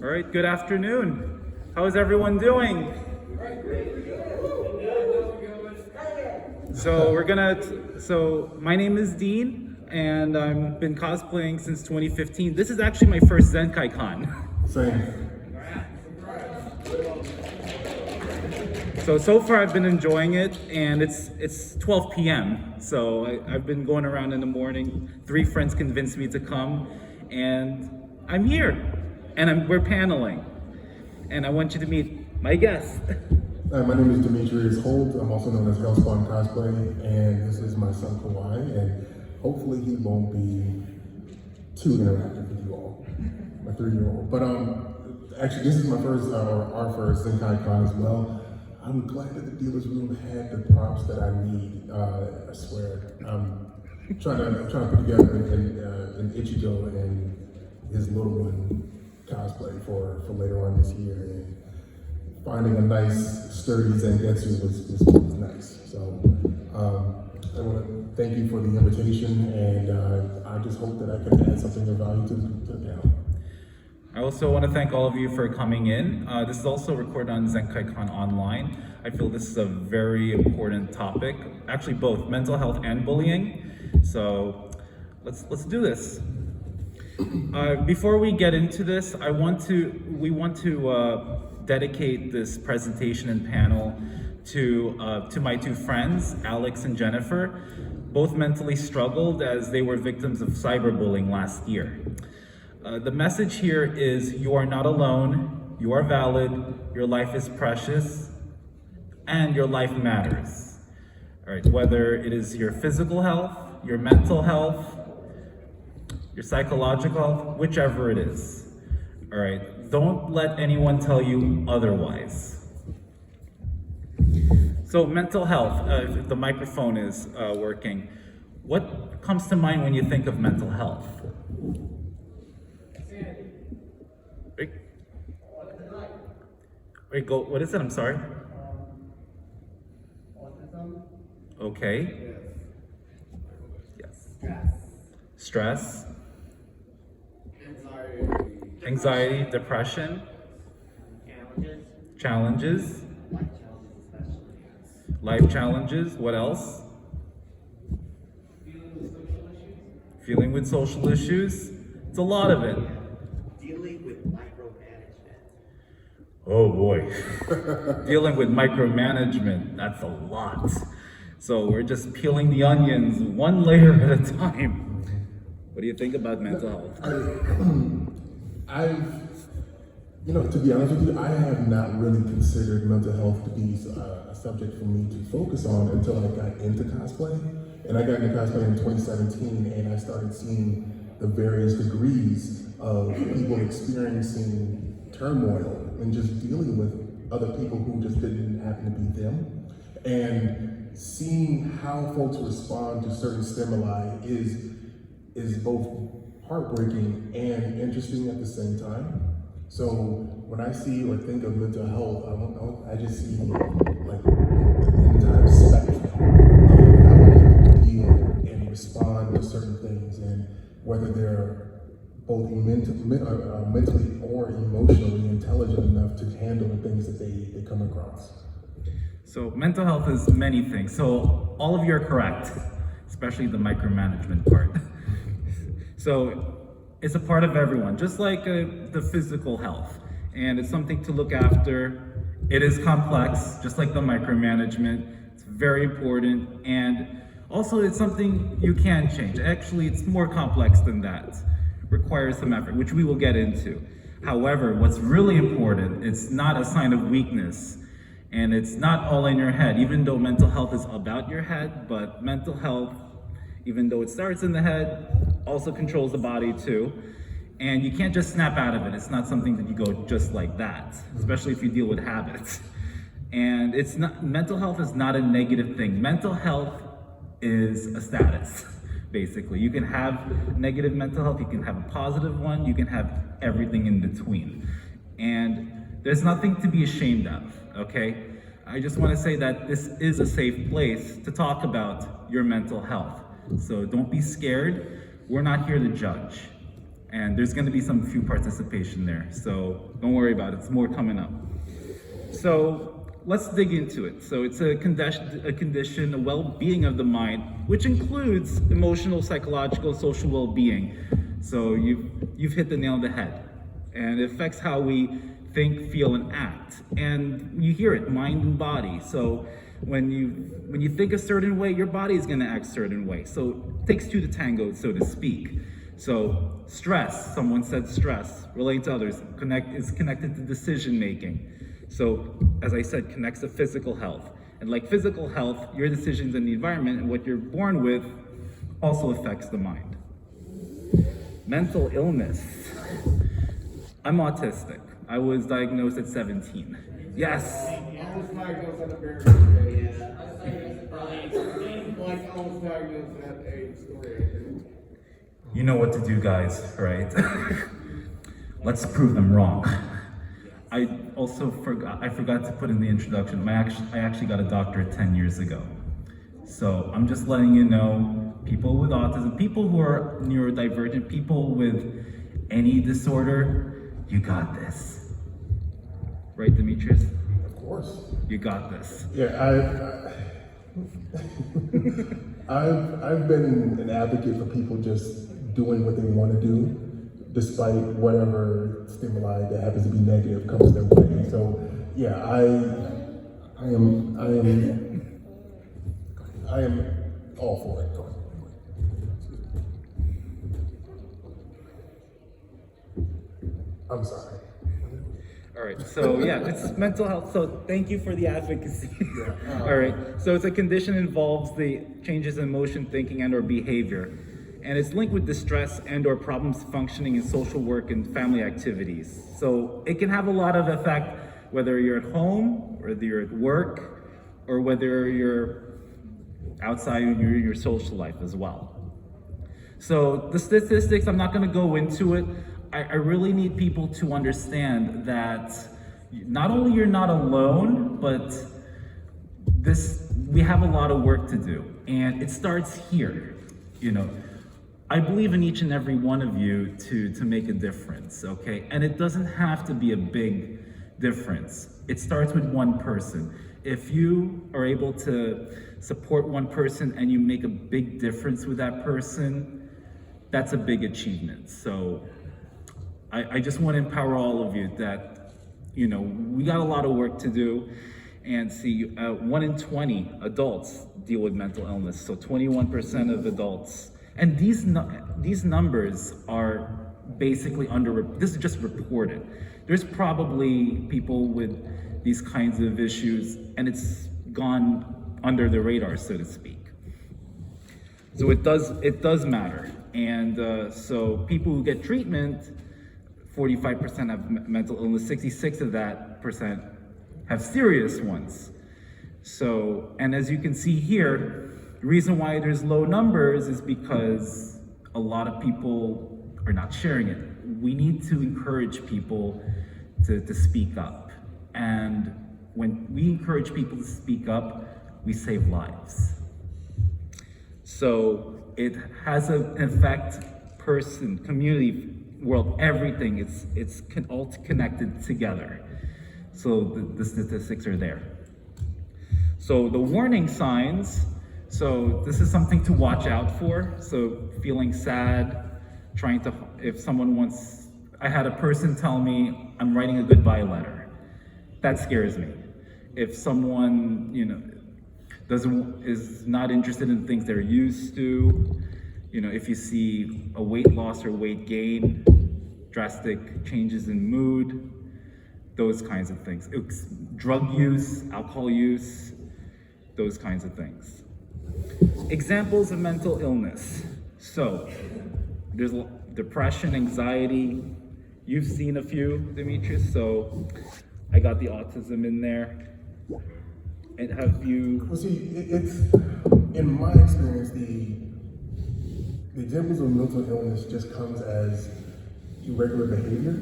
All right, good afternoon. How is everyone doing? So my name is Dean, and I've been cosplaying since 2015. This is actually my first Zenkaikon. Same. So far I've been enjoying it, and it's 12 p.m. So I've been going around in the morning. 3 friends convinced me to come, and I'm here, and we're paneling. And I want you to meet my guest. My name is Demetrius. I'm also known as Hellspawned Cosplay, and this is my son Kaua'i, and hopefully he won't be too interactive with you all, my 3-year-old. But actually, this is my first, or our first Zenkaikon as well. I'm glad that the dealer's room had the props that I need. I swear, I'm trying to put together an Ichigo and his little one cosplay for later on this year. And finding a nice, sturdy Zengetsu was nice. So I want to thank you for the invitation, and I just hope that I can add something of value to the panel. I also want to thank all of you for coming in. This is also recorded on Zenkaikon Online. I feel this is a very important topic, actually both mental health and bullying. So let's do this. Before we get into this, we want to dedicate this presentation and panel to my 2 friends, Alex and Jennifer. Both mentally struggled as they were victims of cyberbullying last year. The message here is you are not alone, you are valid, your life is precious, and your life matters. All right, whether it is your physical health, your mental health, your psychological health, whichever it is. All right, don't let anyone tell you otherwise. So mental health, if the microphone is working, what comes to mind when you think of mental health? Wait, go. What is it? I'm sorry. Autism. Okay. Yes. Stress. Anxiety. Depression. Challenges. Life challenges. What else? Feeling with social issues. It's a lot of it. Dealing with micromanagement. Oh boy. Dealing with micromanagement, that's a lot. So we're just peeling the onions one layer at a time. What do you think about mental health? To be honest with you, I have not really considered mental health to be a subject for me to focus on until I got into cosplay. And I got into cosplay in 2017, and I started seeing the various degrees of people experiencing turmoil and just dealing with other people who just didn't happen to be them. And seeing how folks respond to certain stimuli is both heartbreaking and interesting at the same time. So when I see or think of mental health, I just see like the entire spectrum of how people deal and respond to certain things, and whether they're both mentally or emotionally intelligent enough to handle the things that they come across. So mental health is many things. So all of you are correct, especially the micromanagement part. So it's a part of everyone, just like the physical health. And it's something to look after. It is complex, just like the micromanagement. It's very important. And also it's something you can change. Actually, it's more complex than that. Requires some effort, which we will get into. However, what's really important, it's not a sign of weakness, and it's not all in your head, even though mental health is about your head, but mental health, even though it starts in the head, also controls the body too. And you can't just snap out of it. It's not something that you go just like that, especially if you deal with habits. And mental health is not a negative thing. Mental health is a status. Basically, you can have negative mental health, you can have a positive one, you can have everything in between. And there's nothing to be ashamed of, okay? I just want to say that this is a safe place to talk about your mental health. So don't be scared. We're not here to judge. And there's going to be some few participation there, so don't worry about it. It's more coming up. So let's dig into it. So it's a condition, a well-being of the mind, which includes emotional, psychological, social well-being. So you've hit the nail on the head, and it affects how we think, feel, and act. And you hear it, mind and body. So when you think a certain way, your body is going to act a certain way. So it takes two to tango, so to speak. So stress, someone said stress, relate to others, is connected to decision making. So as I said, connects to physical health. And like physical health, your decisions in the environment and what you're born with also affects the mind. Mental illness. I'm autistic. I was diagnosed at 17. Yes. I was diagnosed at a very young age. Like I was diagnosed at age 3. You know what to do, guys, right? Let's prove them wrong. I forgot to put in the introduction. I actually got a doctorate 10 years ago. So I'm just letting you know, people with autism, people who are neurodivergent, people with any disorder, you got this. Right, Demetrius? Of course. You got this. Yeah, I've been an advocate for people just doing what they want to do, despite whatever stimuli that happens to be negative comes their way. So yeah, I am all for it. I'm sorry. All right, so yeah, it's mental health. So thank you for the advocacy. All right, so it's a condition that involves the changes in emotion, thinking, and/or behavior, and it's linked with distress and/or problems functioning in social work and family activities. So it can have a lot of effect, whether you're at home, whether you're at work, or whether you're outside in your social life as well. So the statistics, I'm not going to go into it. I really need people to understand that not only you're not alone, but we have a lot of work to do, and it starts here. You know, I believe in each and every one of you to make a difference, okay? And it doesn't have to be a big difference. It starts with one person. If you are able to support one person and you make a big difference with that person, that's a big achievement. So I just want to empower all of you that, you know, we got a lot of work to do. And see, 1 in 20 adults deal with mental illness, so 21% of adults. And these numbers are basically this is just reported. There's probably people with these kinds of issues, and it's gone under the radar, so to speak. So it does matter. And so people who get treatment, 45% have mental illness, 66% of that percent have serious ones. So, and as you can see here, the reason why there's low numbers is because a lot of people are not sharing it. We need to encourage people to speak up. And when we encourage people to speak up, we save lives. So it has an effect, person, community, world, everything. It's all connected together. So the statistics are there. So the warning signs, so this is something to watch out for. So feeling sad, if someone wants, I had a person tell me, I'm writing a goodbye letter. That scares me. If someone, you know, is not interested in things they're used to, you know, if you see a weight loss or weight gain, drastic changes in mood, those kinds of things. Drug use, alcohol use, those kinds of things. Examples of mental illness. So, there's depression, anxiety. You've seen a few, Demetrius, so I got the autism in there. And have you... Well, see, it's in my experience, the examples of mental illness just comes as irregular behavior.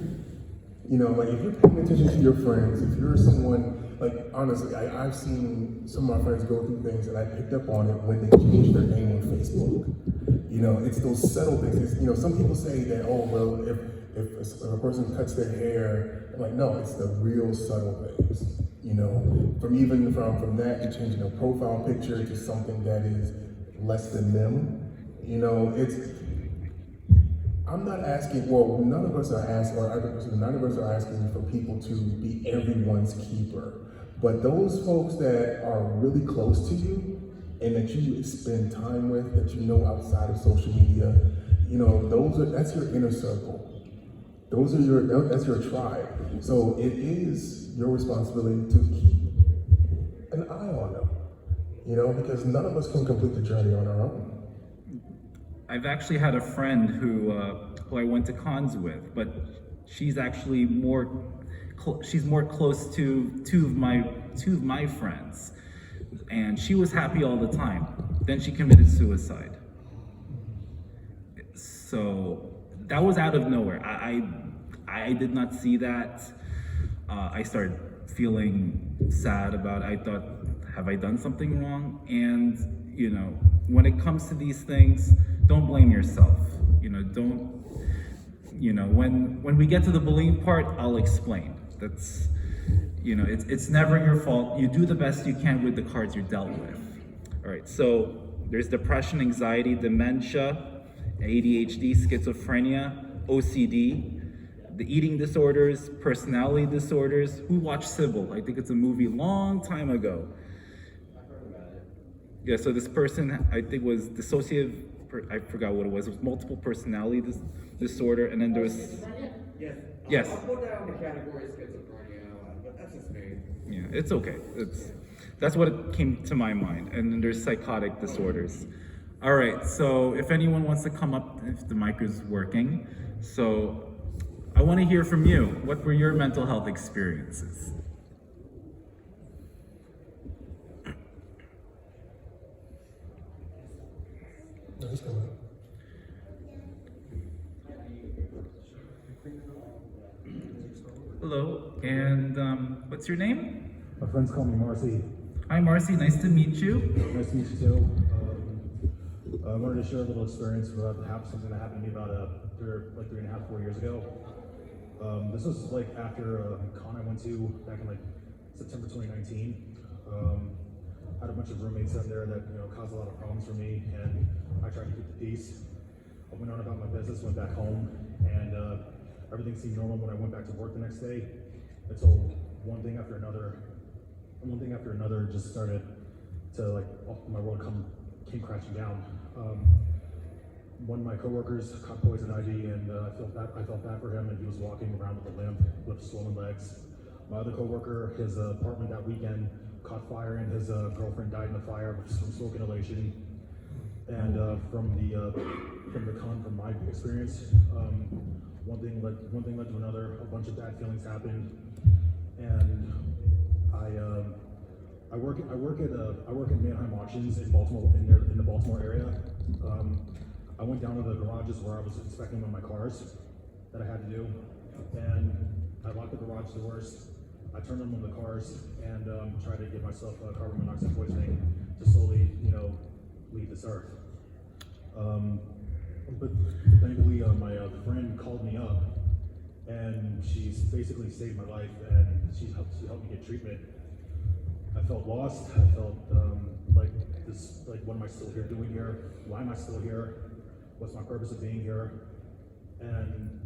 You know, like if you're paying attention to your friends, if you're someone, like honestly, I've seen some of my friends go through things and I picked up on it when they changed their name on Facebook. You know, it's those subtle things. It's, you know, some people say that, oh, well, if a person cuts their hair, I'm like, no, it's the real subtle things. You know, from that to changing a profile picture to something that is less than them. You know, I'm not asking, well, none of us are asking, or none of us are asking for people to be everyone's keeper. But those folks that are really close to you and that you spend time with, that you know outside of social media, you know, that's your inner circle. That's your tribe. So it is your responsibility to keep an eye on them, you know, because none of us can complete the journey on our own. I've actually had a friend who I went to cons with, but she's actually more close to two of my friends, and she was happy all the time. Then she committed suicide. So that was out of nowhere. I did not see that. I started feeling sad about it. I thought, have I done something wrong? And you know, when it comes to these things, don't blame yourself. You know, don't. You know, when we get to the bullying part, I'll explain. That's, you know, it's never your fault. You do the best you can with the cards you're dealt with. All right. So there's depression, anxiety, dementia, ADHD, schizophrenia, OCD, the eating disorders, personality disorders. Who watched Sybil? I think it's a movie long time ago. Yeah, so this person, I think, was dissociative, I forgot what it was multiple personality disorder, and then there was... Yes. Yes. I'll put that on the category of schizophrenia, but that's just me. Yeah, it's okay. That's what it came to my mind. And then there's psychotic disorders. All right, so if anyone wants to come up, if the mic is working. So I want to hear from you. What were your mental health experiences? No, he's coming up. Hello, and what's your name? My friends call me Marcy. Hi, Marcy. Nice to meet you. Nice to meet you too. I wanted to share a little experience about something that happened to me about like 3.5, 4 years ago. This was like after a con I went to back in like September 2019. I had a bunch of roommates in there that caused a lot of problems for me, and I tried to keep the peace. I went on about my business, went back home, and everything seemed normal when I went back to work the next day, until one thing after another just started to my world came crashing down. One of my coworkers caught poison ivy, and I felt bad for him, and he was walking around with a limp, with swollen legs. My other coworker, his apartment that weekend caught fire, and his girlfriend died in the fire from smoke inhalation. And from my experience, one thing led to another. A bunch of bad feelings happened, and I work at Manheim Auctions in Baltimore, in the Baltimore area. I went down to the garages where I was inspecting one of my cars that I had to do, and I locked the garage doors. I turned on one of the cars and tried to give myself carbon monoxide poisoning to slowly, leave this earth. But thankfully, my friend called me up, and she's basically saved my life, and she helped me get treatment. I felt lost. I felt what am I still here doing here? Why am I still here? What's my purpose of being here? And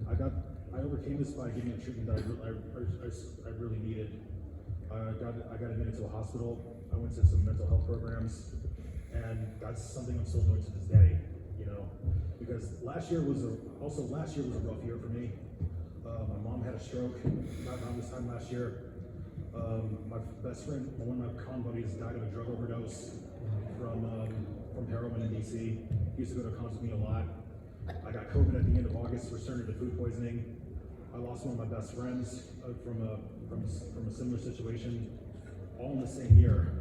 I overcame this by getting the treatment that I really needed. I got admitted to a hospital. I went to some mental health programs, and that's something I'm still doing to this day. Because last year was a rough year for me. My mom had a stroke around this time last year. My best friend, one of my con buddies, died of a drug overdose from heroin in DC. He used to go to cons with me a lot. I got COVID at the end of August, returned to food poisoning. I lost one of my best friends from a similar situation, all in the same year.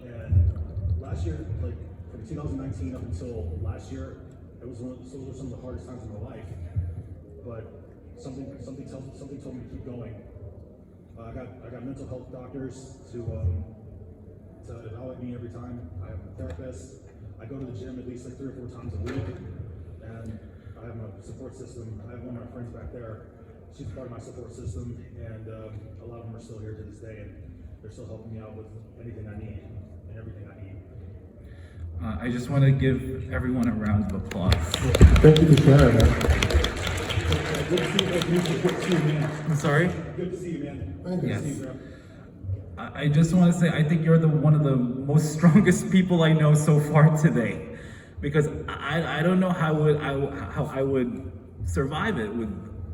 And last year, from 2019 up until last year, those were some of the hardest times of my life. But something told me to keep going. I got mental health doctors to evaluate me every time. I have a therapist. I go to the gym at least like 3 or 4 times a week, and I have my support system. I have one of my friends back there. She's part of my support system, and a lot of them are still here to this day, and they're still helping me out with anything I need and everything I need. I just want to give everyone a round of applause. Thank you for sharing that. Good to see you, good to see you, man. I'm sorry? Good to see you, man. Thank you. Good to see you, bro. I just want to say I think you're one of the most strongest people I know so far today, because I don't know how I would survive it with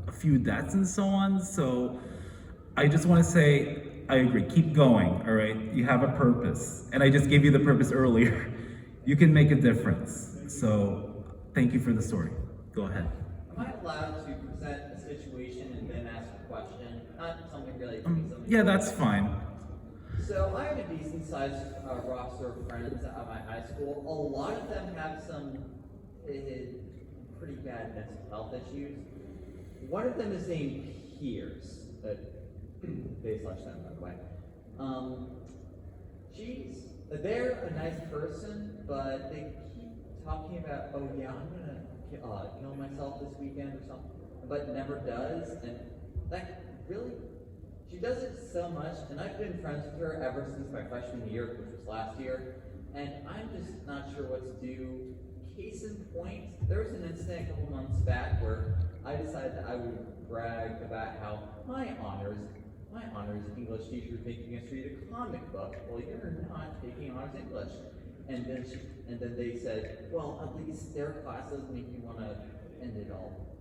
a few deaths and so on. So I just want to say I agree. Keep going. All right, you have a purpose, and I just gave you the purpose earlier. You can make a difference. So thank you for the story. Go ahead. Am I allowed to present a situation and then ask a question? Not something related to me, something Yeah, that's fine. So I have a decent-sized roster of friends at my high school. A lot of them have some pretty bad mental health issues. One of them is named Piers. They slash them, by the way. They're a nice person, but they keep talking about, oh yeah, I'm gonna kill myself this weekend or something, but never does. And that really, she does it so much, and I've been friends with her ever since my freshman year, which was last year, and I'm just not sure what to do. Case in point, there was an incident a couple months back where I decided that I would brag about how my honors English teacher is making us read a comic book. Well, you're not taking honors English. And then they said, well, at least their class doesn't make you want to end it all.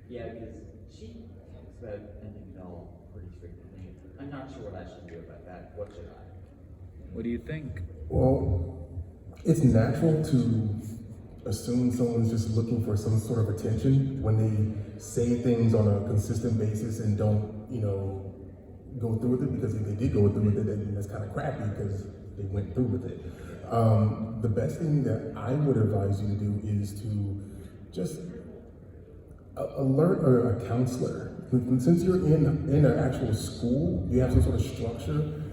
Yeah, because she talks about ending it all pretty frequently. I'm not sure what I should do about that. What should I? What do you think? Well, it's natural to assume someone's just looking for some sort of attention when they say things on a consistent basis and don't, go through with it, because if they did go through with it, then that's kind of crappy because they went through with it. The best thing that I would advise you to do is to just alert a counselor. Since you're in an actual school, you have some sort of structure,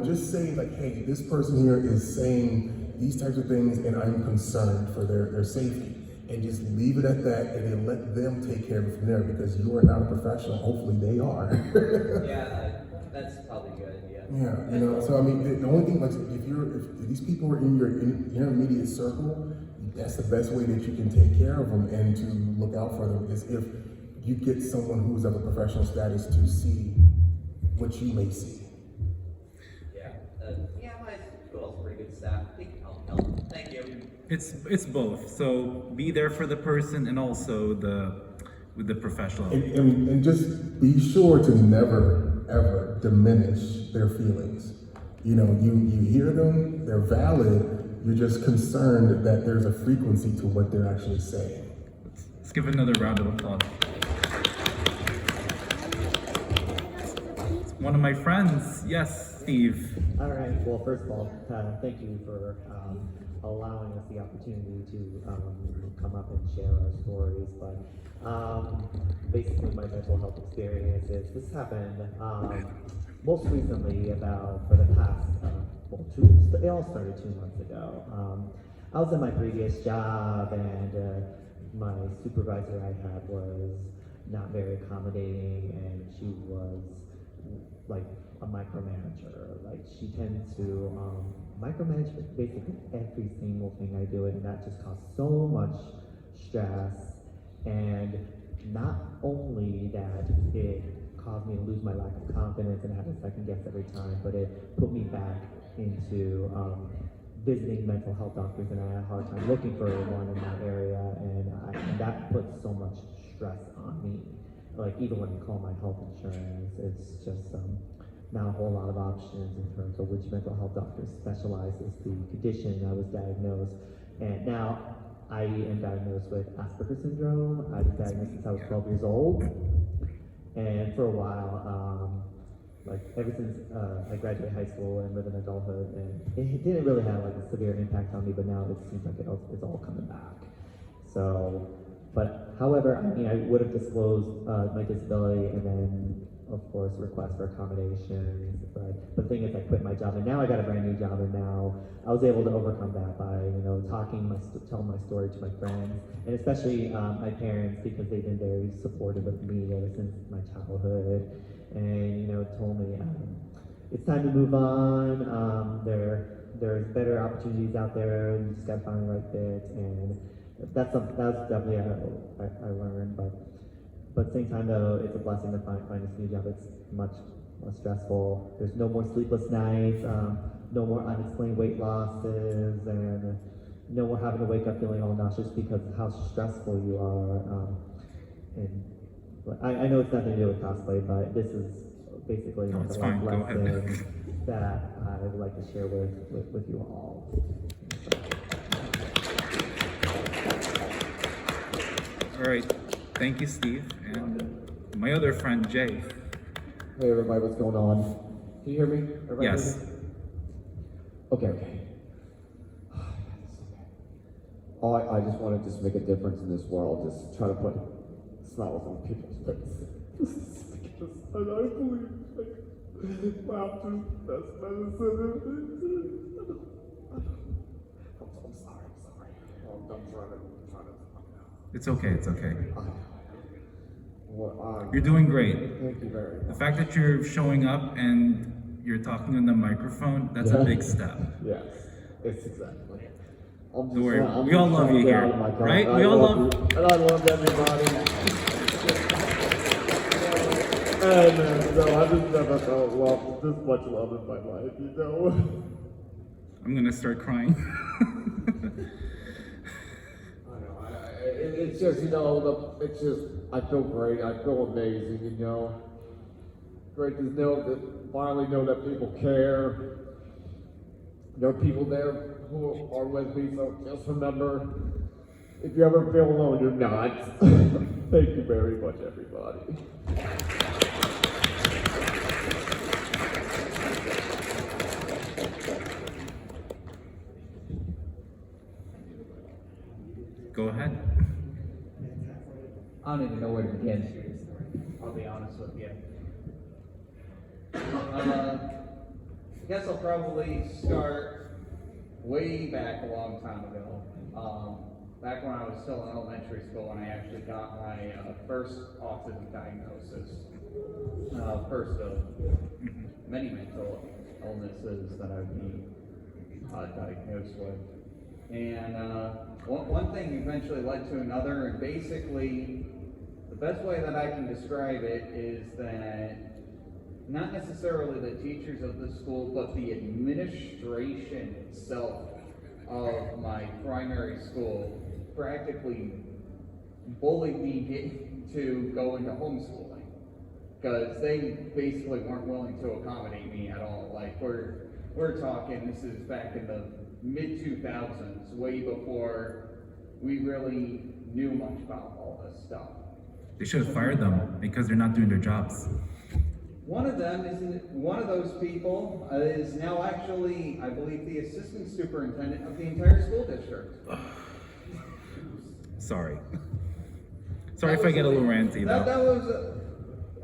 just say like, hey, this person here is saying these types of things and I'm concerned for their safety. And just leave it at that and then let them take care of it from there, because you are not a professional. Hopefully they are. Yeah, that's probably a good idea. Yeah, so I mean, the only thing, like, if these people are in your intermediate circle, that's the best way that you can take care of them and to look out for them is if you get someone who's of a professional status to see what you may see. My school has pretty good staff. I think I'll help. Thank you. It's both. So be there for the person and also with the professional. And just be sure to never ever diminish their feelings. You hear them, they're valid. You're just concerned that there's a frequency to what they're actually saying. Let's give another round of applause. One of my friends, yes, Steve. All right. Well, first of all, thank you for allowing us the opportunity to come up and share our stories. But basically, my mental health experiences. This happened most recently, for the past 2 weeks. It all started 2 months ago. I was in my previous job, and my supervisor I had was not very accommodating, and she was like a micromanager. Like, she tends to micromanage basically every single thing I do, and that just caused so much stress. And not only that, it caused me to lose my lack of confidence and have a second guess every time, but it put me back into visiting mental health doctors, and I had a hard time looking for one in that area, and that puts so much stress on me. Like, even when I call my health insurance, it's just not a whole lot of options in terms of which mental health doctor specializes the condition I was diagnosed. And now I am diagnosed with Asperger's syndrome. I was diagnosed since I was 12 years old. And for a while, ever since I graduated high school and live in adulthood, and it didn't really have like a severe impact on me, but now it seems like it's all coming back. So But however, I mean, I would have disclosed my disability and then, of course, request for accommodations. But the thing is, I quit my job and now I got a brand new job, and now I was able to overcome that by, telling my story to my friends, and especially my parents, because they've been very supportive of me ever since my childhood, and told me it's time to move on. There's better opportunities out there. You just gotta find the right fit, and that's definitely I learned. But at the same time, though, it's a blessing to find this new job. It's much less stressful. There's no more sleepless nights, no more unexplained weight losses, and no more having to wake up feeling all nauseous because of how stressful you are. I know it's nothing to do with cosplay, but this is basically No, like it's a fine. life Go ahead. lesson that I would like to share with you all. All right. Thank you, Steve. And my other friend, Jay. Hey everybody, what's going on? Can you hear me? Everybody Yes. hear me? Okay. I just want to just make a difference in this world, just try to put smiles on people's faces. Because I believe laughter is the best medicine. I'm sorry. I'm trying to. It's okay. It's okay. Well, You're doing great. Thank you very The much. fact that you're showing up and you're talking on the microphone, that's a Yeah. big step. Yes, it's exactly. Don't worry, we all love you here, right? We all love- you. And I love everybody. And so I just never felt love, this much love in my life, I'm gonna start crying. I know, it's just, it's just, I feel great, I feel amazing, Great to finally know that people care. There are people there who are with me, so just remember, if you ever feel alone, you're not. Thank you very much, everybody. Go ahead. I don't even know where to begin. I'll be honest with you. I guess I'll probably start way back a long time ago. Back when I was still in elementary school, when I actually got my first autism diagnosis. First of many mental illnesses that I've been diagnosed with. And one thing eventually led to another, and basically, the best way that I can describe it is that not necessarily the teachers of the school, but the administration itself of my primary school practically bullied me to go into homeschooling, because they basically weren't willing to accommodate me at all. Like, we're talking, this is back in the mid-2000s, way before we really knew much about all this stuff. They should have fired them because they're not doing their jobs. One of those people is now actually, I believe, the assistant superintendent of the entire school district. Sorry. Sorry if I get a little ranty That though. was,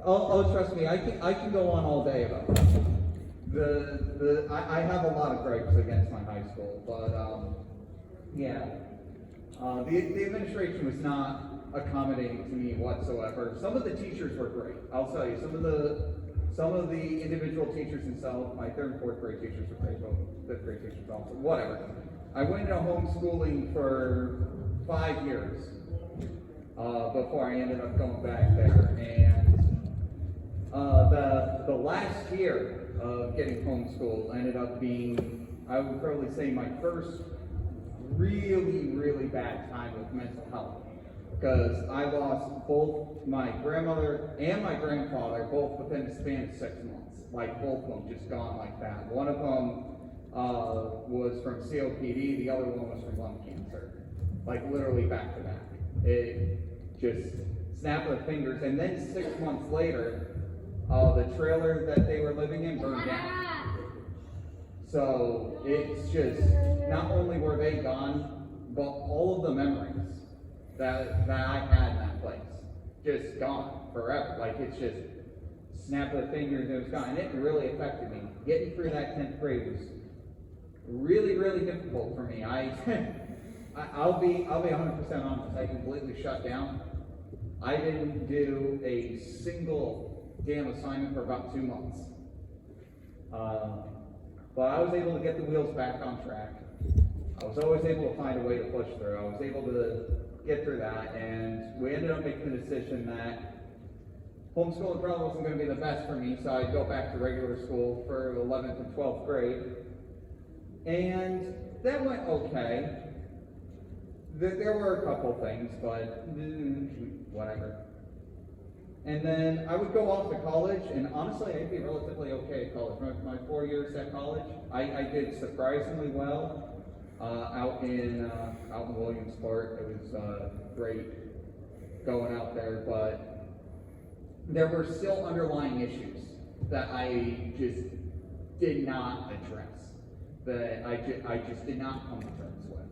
oh, trust me, I can go on all day about that. I have a lot of gripes against my high school, but yeah. The administration was not accommodating to me whatsoever. Some of the teachers were great. I'll tell you, some of the individual teachers themselves, my third and fourth grade teachers were great, fifth grade teachers also, whatever. I went into homeschooling for 5 years before I ended up going back there, and the last year of getting homeschooled ended up being, I would probably say, my first really, really bad time with mental health, because I lost both my grandmother and my grandfather both within a span of 6 months. Like, both of them just gone like that. One of them was from COPD, the other one was from lung cancer. Like, literally back to back. It just snapped their fingers, and then 6 months later, the trailer that they were living in burned down. So it's just, not only were they gone, but all of the memories that I had in that place. Just gone forever. Like, it's just snap of the fingers and it was gone. And it really affected me. Getting through that 10th grade was really, really difficult for me. I'll be 100% honest. I completely shut down. I didn't do a single damn assignment for about 2 months. But I was able to get the wheels back on track. I was always able to find a way to push through. I was able to get through that, and we ended up making the decision that homeschooling probably wasn't going to be the best for me, so I'd go back to regular school for 11th and 12th grade. And that went okay. There were a couple things, but whatever. And then I would go off to college, and honestly, I'd be relatively okay at college. My 4 years at college, I did surprisingly well out in Williamsport. It was great going out there, but there were still underlying issues that I just did not address, that I just did not come to terms with.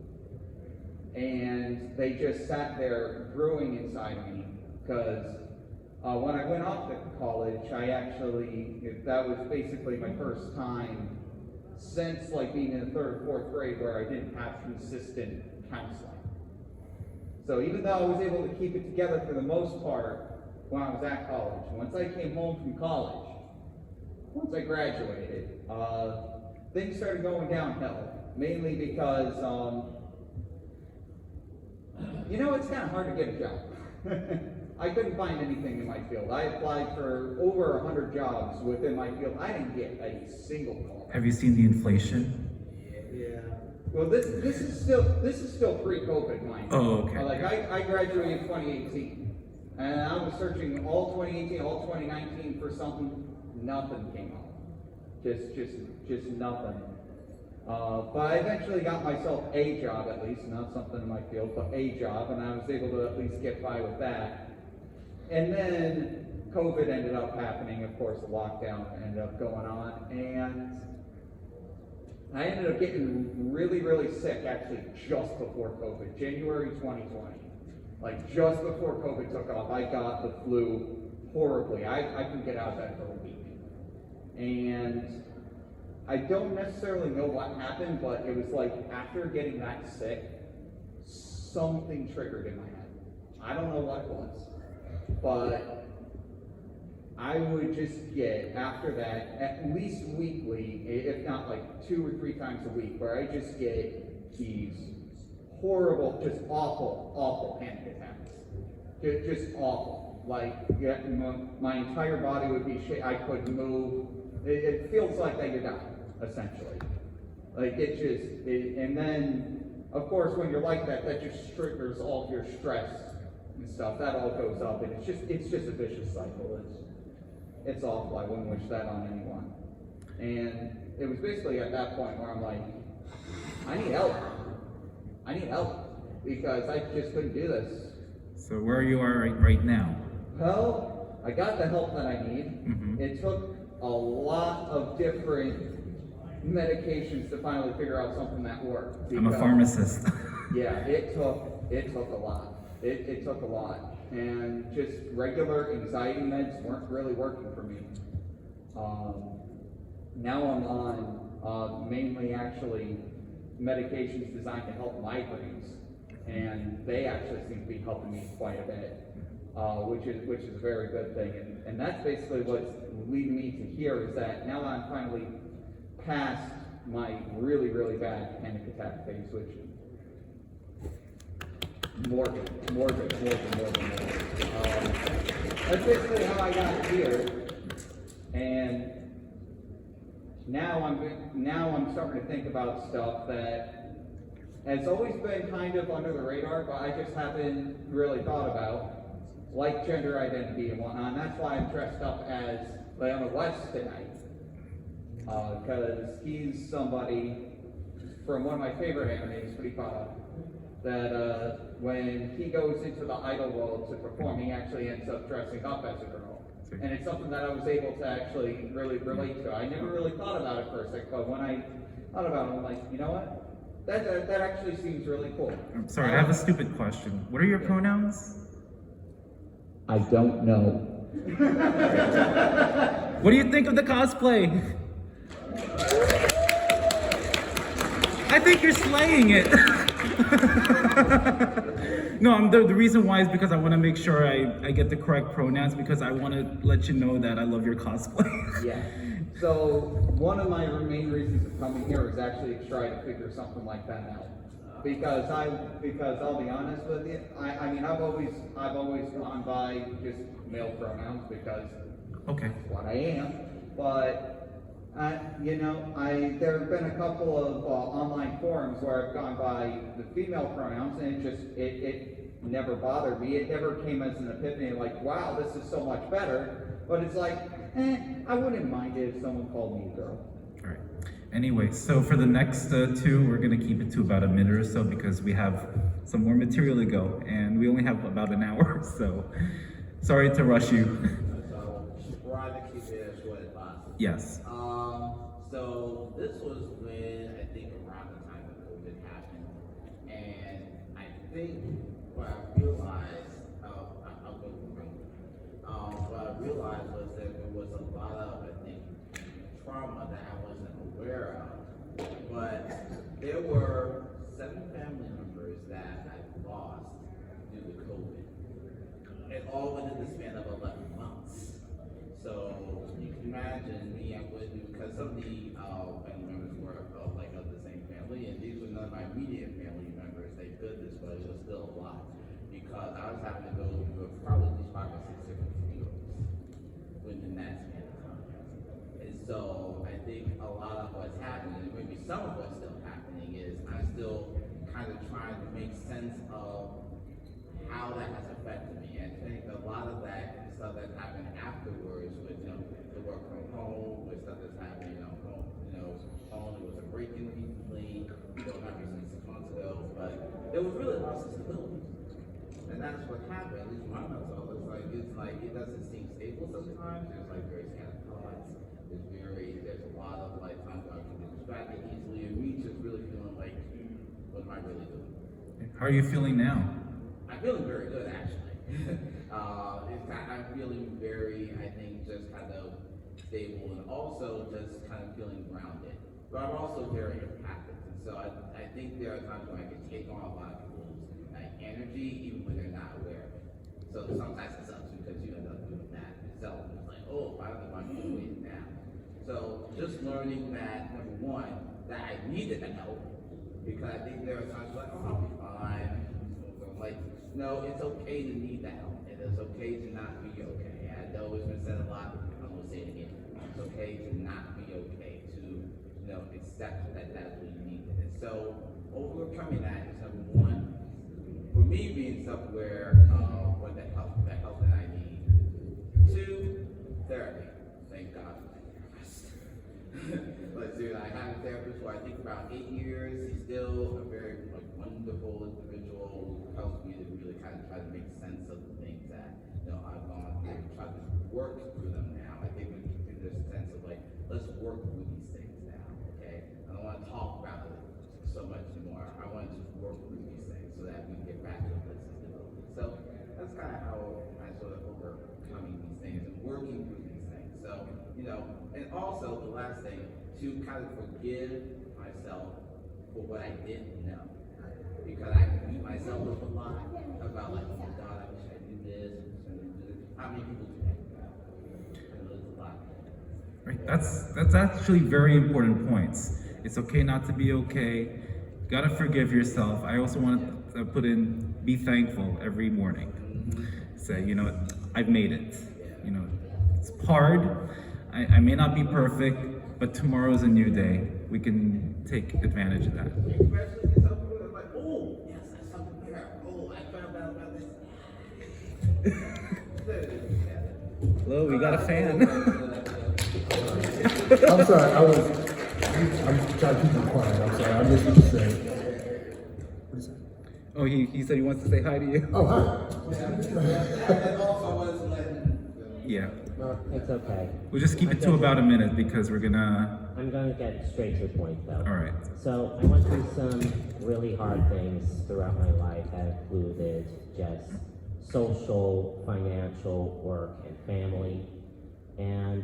And they just sat there brewing inside of me, because when I went off to college, that was basically my first time since like being in the 3rd or 4th grade where I didn't have consistent counseling. So even though I was able to keep it together for the most part when I was at college, once I came home from college, once I graduated, things started going downhill, mainly because, it's kind of hard to get a job. I couldn't find anything in my field. I applied for over 100 jobs within my field. I didn't get a single call. Have you seen the inflation? Yeah. Well, this is still pre-COVID, mind you. Oh, okay. Like I graduated in 2018, and I was searching all 2018, all 2019 for something. Nothing came up. Just nothing. But I eventually got myself a job, at least, not something in my field, but a job, and I was able to at least get by with that. And then COVID ended up happening, of course, the lockdown ended up going on, and I ended up getting really, really sick, actually, just before COVID, January 2020. Like, just before COVID took off, I got the flu horribly. I couldn't get out of bed for a week. And I don't necessarily know what happened, but it was like after getting that sick, something triggered in my head. I don't know what it was, but I would just get, after that, at least weekly, if not like 2 or 3 times a week, where I just get these horrible, just awful panic attacks. Just awful. Like, my entire body would be shaking. I couldn't move. It feels like I could die, essentially. Like, and then, of course, when you're like that, that just triggers all of your stress and stuff. That all goes up, and it's just a vicious cycle. It's awful. I wouldn't wish that on anyone. And it was basically at that point where I'm like, I need help. I need help, because I just couldn't do this. So where you are right now? Well, I got the help that I need. Mm-hmm. It took a lot of different medications to finally figure out something that worked. I'm a pharmacist. Yeah, it took a lot. It took a lot. And just regular anxiety meds weren't really working for me. Now I'm on mainly actually medications designed to help migraines, and they actually seem to be helping me quite a bit, which is a very good thing. And that's basically what's leading me to here, is that now I'm finally past my really, really bad panic attack phase, which morbid. That's basically how I got here, and now I'm starting to think about stuff that has always been kind of under the radar, but I just haven't really thought about, like gender identity and whatnot. And that's why I'm dressed up as Leona West tonight, because he's somebody from one of my favorite animes, Frikara, that when he goes into the idol world to perform, he actually ends up dressing up as a girl. And it's something that I was able to actually really relate to. I never really thought about it for a second, but when I thought about it, I'm like, you know what? That actually seems really cool. I'm sorry, I have a stupid question. What are your pronouns? I don't know. What do you think of the cosplay? I think you're slaying it. No, the reason why is because I want to make sure I get the correct pronouns because I want to let you know that I love your cosplay. Yeah. So one of my main reasons of coming here is actually to try to figure something like that out. Because I'll be honest with you, I mean I've always gone by just male pronouns because Okay. that's what I am. But there have been a couple of online forums where I've gone by the female pronouns, and it never bothered me. It never came as an epiphany like, wow, this is so much better. But it's like, I wouldn't mind it if someone called me a girl. All right. Anyway, so for the next two, we're gonna keep it to about a minute or so because we have some more material to go, and we only have about an hour. So, sorry to rush you. So, try to keep it as short as possible. Yes. So this was when I think around the time that COVID happened, and I think what I realized, I'll go from what I realized was that there was a lot of, I think, trauma that I wasn't aware of. But there were 7 family members that I lost due to COVID, and all within the span of 11 months. So you can imagine me, I wouldn't, because some of the family members were like of the same family, and these were none of my immediate family members, thank goodness, but it was still a lot. Because I was having to go through probably at least 5 or 6 different funerals within that span of time. And so I think a lot of what's happening, and maybe some of what's still happening, is I'm still kind of trying to make sense of how that has affected me. And I think a lot of that stuff that happened afterwards with the work from home, with stuff that's happening home, home. There was a break-in recently, not recently, 6 months ago, but there was really lots of stability. And that's what happened, at least my mental. It's like it doesn't seem stable sometimes. There's like very scattered thoughts. There's a lot of like times where I can get distracted easily, and me just really feeling like, what am I really doing? How are you feeling now? I'm feeling very good, actually. I'm feeling very, I think, just kind of stable, and also just kind of feeling grounded. But I'm also very empathic, and so I think there are times when I can take on a lot of people's energy, even when they're not aware of it. So sometimes it sucks because you end up doing that itself. It's like, oh, I don't know why I'm doing it now. So just learning that, number one, that I needed the help, because I think there are times like, oh, I'll be fine. I'm like, no, it's okay to need the help, and it's okay to not be okay. I know it's been said a lot, I'm gonna say it again. It's okay to not be okay, to accept that that's what you need. And so overcoming that is number one. For me, being somewhere with the help that I need. 2, therapy. Thank God for that. But dude, I have a therapist for I think about 8 years. He's still a very wonderful individual who helps me to really kind of try to make sense of the things that I've gone through, try to work through them now. I think we can do this sense of like, let's work through these things now, okay? I don't want to talk about it so much anymore. I want to just work through these things so that we can get back to the places development. So that's kind of how I sort of overcoming these things and working through these things. So, and also the last thing, to kind of forgive myself for what I didn't know. Because I beat myself up a lot about like, oh my God, I wish I knew this, I wish I knew this. How many people do that? I know it's a lot. Right. That's actually very important points. It's okay not to be okay. You gotta forgive yourself. I also want to put in, be thankful every morning. Say, I've made it. It's hard. I may not be perfect, but tomorrow is a new day. We can take advantage of that. Congratulate yourself for it. Like, oh, yes, that's something there. Oh, I found out about this. Hello, we got a fan. I'm sorry, I'm trying to keep it quiet. I'm sorry, I missed what you said. What you say? Oh, he said he wants to say hi to you. Oh, hi. And also was letting. Yeah. It's okay. We'll just keep it to about a minute because we're gonna I'm gonna get straight to the point though. All right. So I went through some really hard things throughout my life that included just social, financial, work, and family. And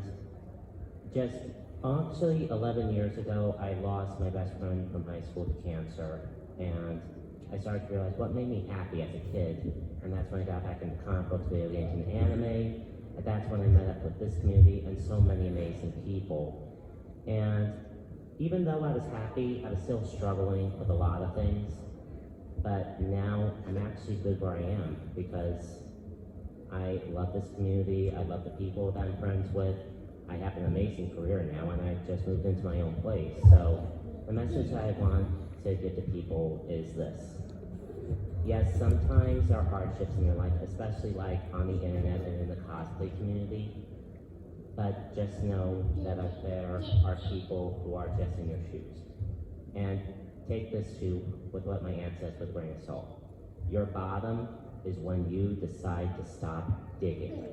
just actually 11 years ago, I lost my best friend from high school to cancer. And I started to realize what made me happy as a kid. And that's when I got back into comic books, video games, and anime. And that's when I met up with this community and so many amazing people. And even though I was happy, I was still struggling with a lot of things. But now I'm actually good where I am because I love this community, I love the people that I'm friends with. I have an amazing career now and I just moved into my own place. So the message I want to give to people is this. Yes, sometimes there are hardships in your life, especially like on the internet and in the cosplay community. But just know that out there are people who are just in your shoes. And take this too with what my aunt says with a grain of salt. Your bottom is when you decide to stop digging.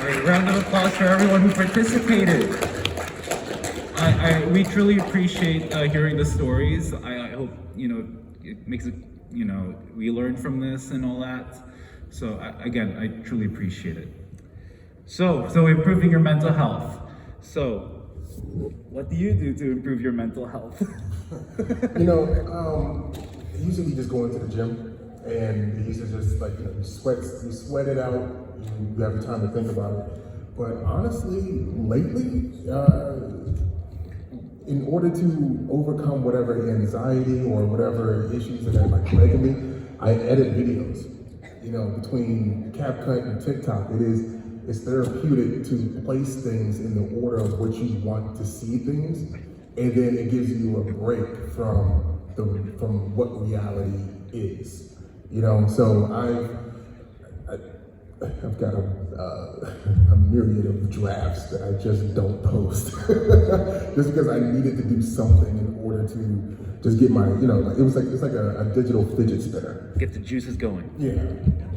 All right, round of applause for everyone who participated. We truly appreciate hearing the stories. I hope, it makes it, we learn from this and all that. So again, I truly appreciate it. So improving your mental health. So what do you do to improve your mental health? Usually you just go into the gym and you used to just you sweat it out, you have the time to think about it. But honestly, lately, in order to overcome whatever anxiety or whatever issues that are plaguing me, I edit videos. Between CapCut and TikTok, it's therapeutic to place things in the order of which you want to see things, and then it gives you a break from what reality is. So I've got a myriad of drafts that I just don't post, just because I needed to do something in order to just get my, it's like a digital fidget spinner. Get the juices going. Yeah.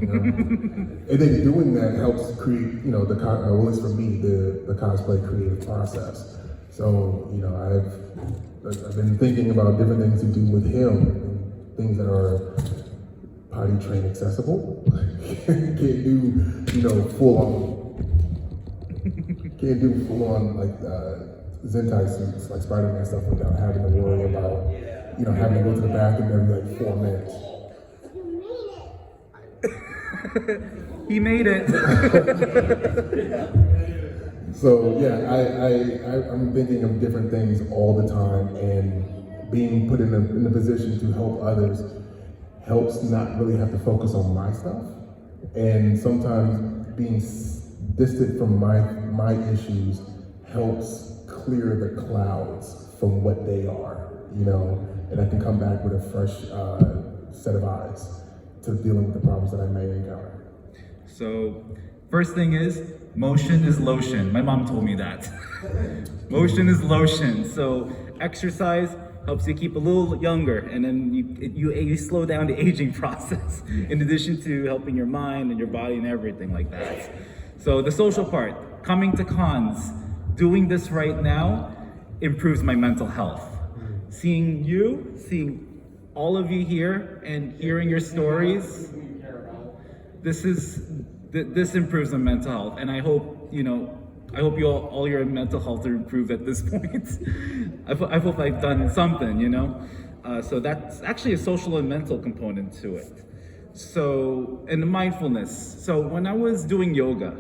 And then doing that helps create, at least for me, the cosplay creative process. So, I've been thinking about different things to do with him, things that are potty train accessible. Can't do, full on like Zenkai suits, like Spider-Man stuff, without having to worry about, having to go to the bathroom every 4 minutes. He made it. So yeah, I'm thinking of different things all the time, and being put in a position to help others helps not really have to focus on my stuff, and sometimes being distant from my issues helps clear the clouds from what they are, and I can come back with a fresh set of eyes to dealing with the problems that I may encounter. So, first thing is, motion is lotion. My mom told me that. Motion is lotion. So, exercise helps you keep a little younger, and then you slow down the aging process, in addition to helping your mind and your body and everything like that. So, the social part, coming to cons, doing this right now, improves my mental health. Seeing all of you here and hearing your stories, this improves my mental health, and I hope you all your mental health are improved at this point. I hope I've done something, so that's actually a social and mental component to it. So, and the mindfulness. So when I was doing yoga,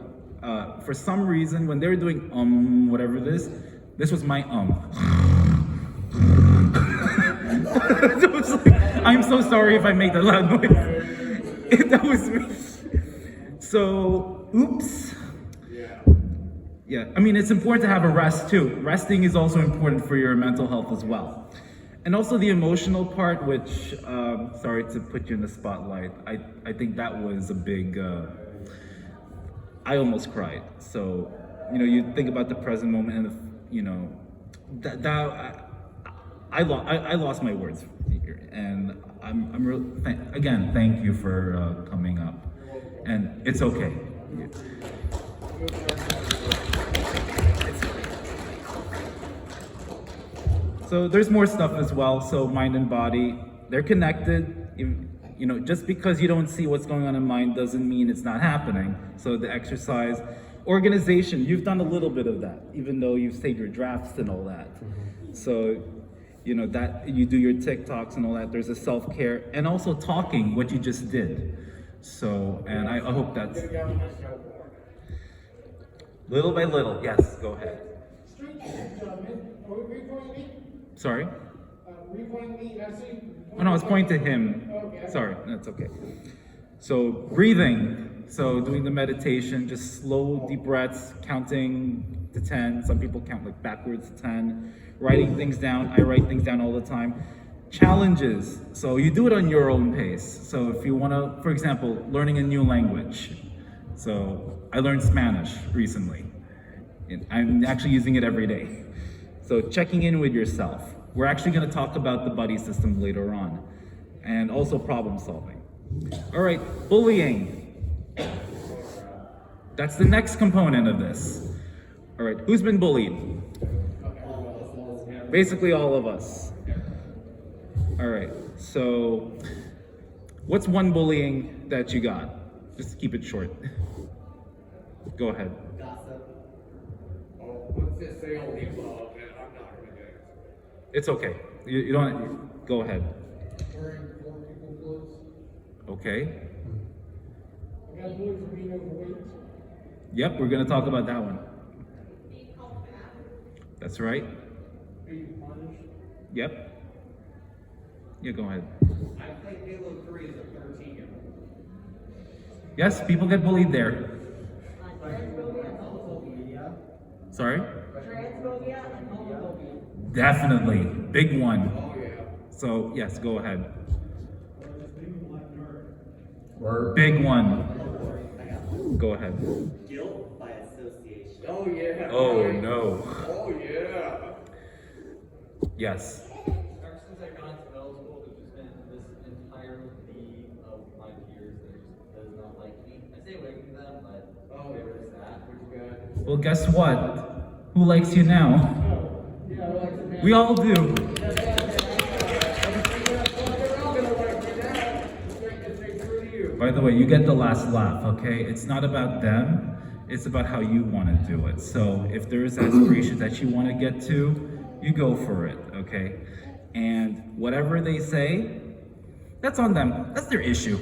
for some reason, when they were doing whatever this was my It was like, I'm so sorry if I made that loud noise. That was me. So, oops. Yeah, I mean, it's important to have a rest too. Resting is also important for your mental health as well. And also the emotional part, which, sorry to put you in the spotlight, I think that was a big, I almost cried. So, you think about the present moment and, I lost my words here, and I'm real. Again, thank you for coming up, and it's okay. So there's more stuff as well. So mind and body, they're connected. You know, just because you don't see what's going on in mind doesn't mean it's not happening. So the exercise, organization, you've done a little bit of that, even though you've saved your drafts and all that. So, you know, that you do your TikToks and all that. There's a self-care and also talking what you just did. So, and I hope that's little by little. Yes, go ahead. Sorry? Oh no, I was pointing to him. Sorry, that's okay. So breathing. So doing the meditation, just slow, deep breaths, counting to 10. Some people count like backwards to 10. Writing things down. I write things down all the time. Challenges. So you do it on your own pace. So if you want to, for example, learning a new language. So I learned Spanish recently. I'm actually using it every day. So checking in with yourself. We're actually going to talk about the buddy system later on. And also problem solving. All right, bullying. That's the next component of this. All right, who's been bullied? Basically all of us. All right, so what's one bullying that you got? Just keep it short. Go ahead. Let's just say all the above, and I'm not gonna do it. It's okay. You don't, go ahead. Wearing poor people clothes. Okay. I got bullied for being overweight. Yep, we're gonna talk about that one. That's right. Being punished. Yep. Yeah, go ahead. I played Halo 3 as a 13-year-old. Yes, people get bullied there. Sorry? Transphobia and homophobia. Definitely. Big one. Oh, yeah. So, yes, go ahead. Word. Big one. Go ahead. Guilt by association. Oh, yeah. Oh, right. no. Oh, yeah. Yes. Ever since I got into middle school, there's just been this entire league of my peers that just does not like me. I stay away from them, but Oh, there yeah. is that. What you got? Well, guess what? Who likes you now? Yeah, I like the man. We all do. By the way, you get the last laugh, okay? It's not about them. It's about how you want to do it. So if there is aspirations that you want to get to, you go for it, okay? And whatever they say, that's on them. That's their issue.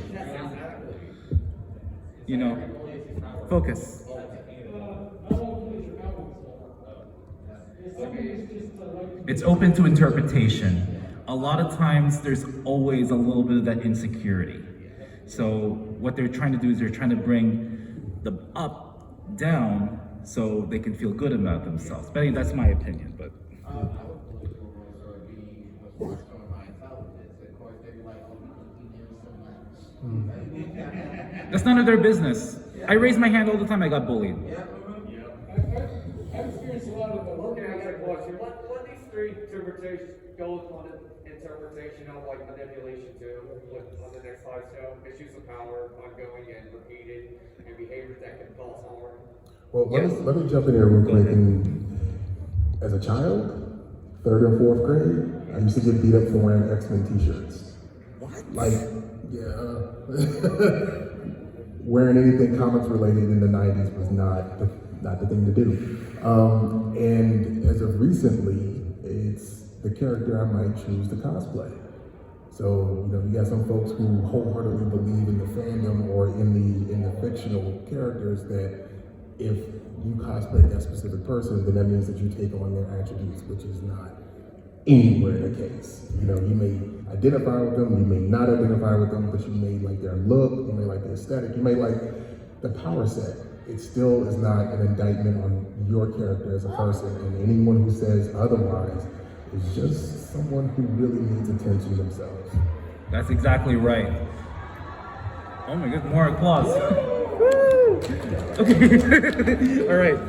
You know, focus. It's open to interpretation. A lot of times there's always a little bit of that insecurity. So what they're trying to do is they're trying to bring the up down so they can feel good about themselves. But anyway, that's my opinion. But I would believe people would be much more my intelligence. Of course, they'd be like, oh, we can do so much. that's none of their business. I raise my hand all the time. I got bullied. I've experienced a lot of the working. I got a question. What these three interpretations go upon interpretation of like manipulation too? With on the next slide show, misuse of power, ongoing and repeated, and behaviors that can cause harm. Well, let me jump in here real quick. And as a child, 3rd or 4th grade, I used to get beat up for wearing X-Men t-shirts. What? Like, yeah. Wearing anything comics related in the 90s was not the thing to do. And as of recently, it's the character I might choose to cosplay. So, you know, you got some folks who wholeheartedly believe in the fandom or in the fictional characters that if you cosplay that specific person, then that means that you take on their attributes, which is not anywhere the case. You know, you may identify with them, you may not identify with them, but you may like their look, you may like the aesthetic, you may like the power set. It still is not an indictment on your character as a person, and anyone who says otherwise is just someone who really needs attention themselves. That's exactly right. Oh my god, more applause. Okay. All right.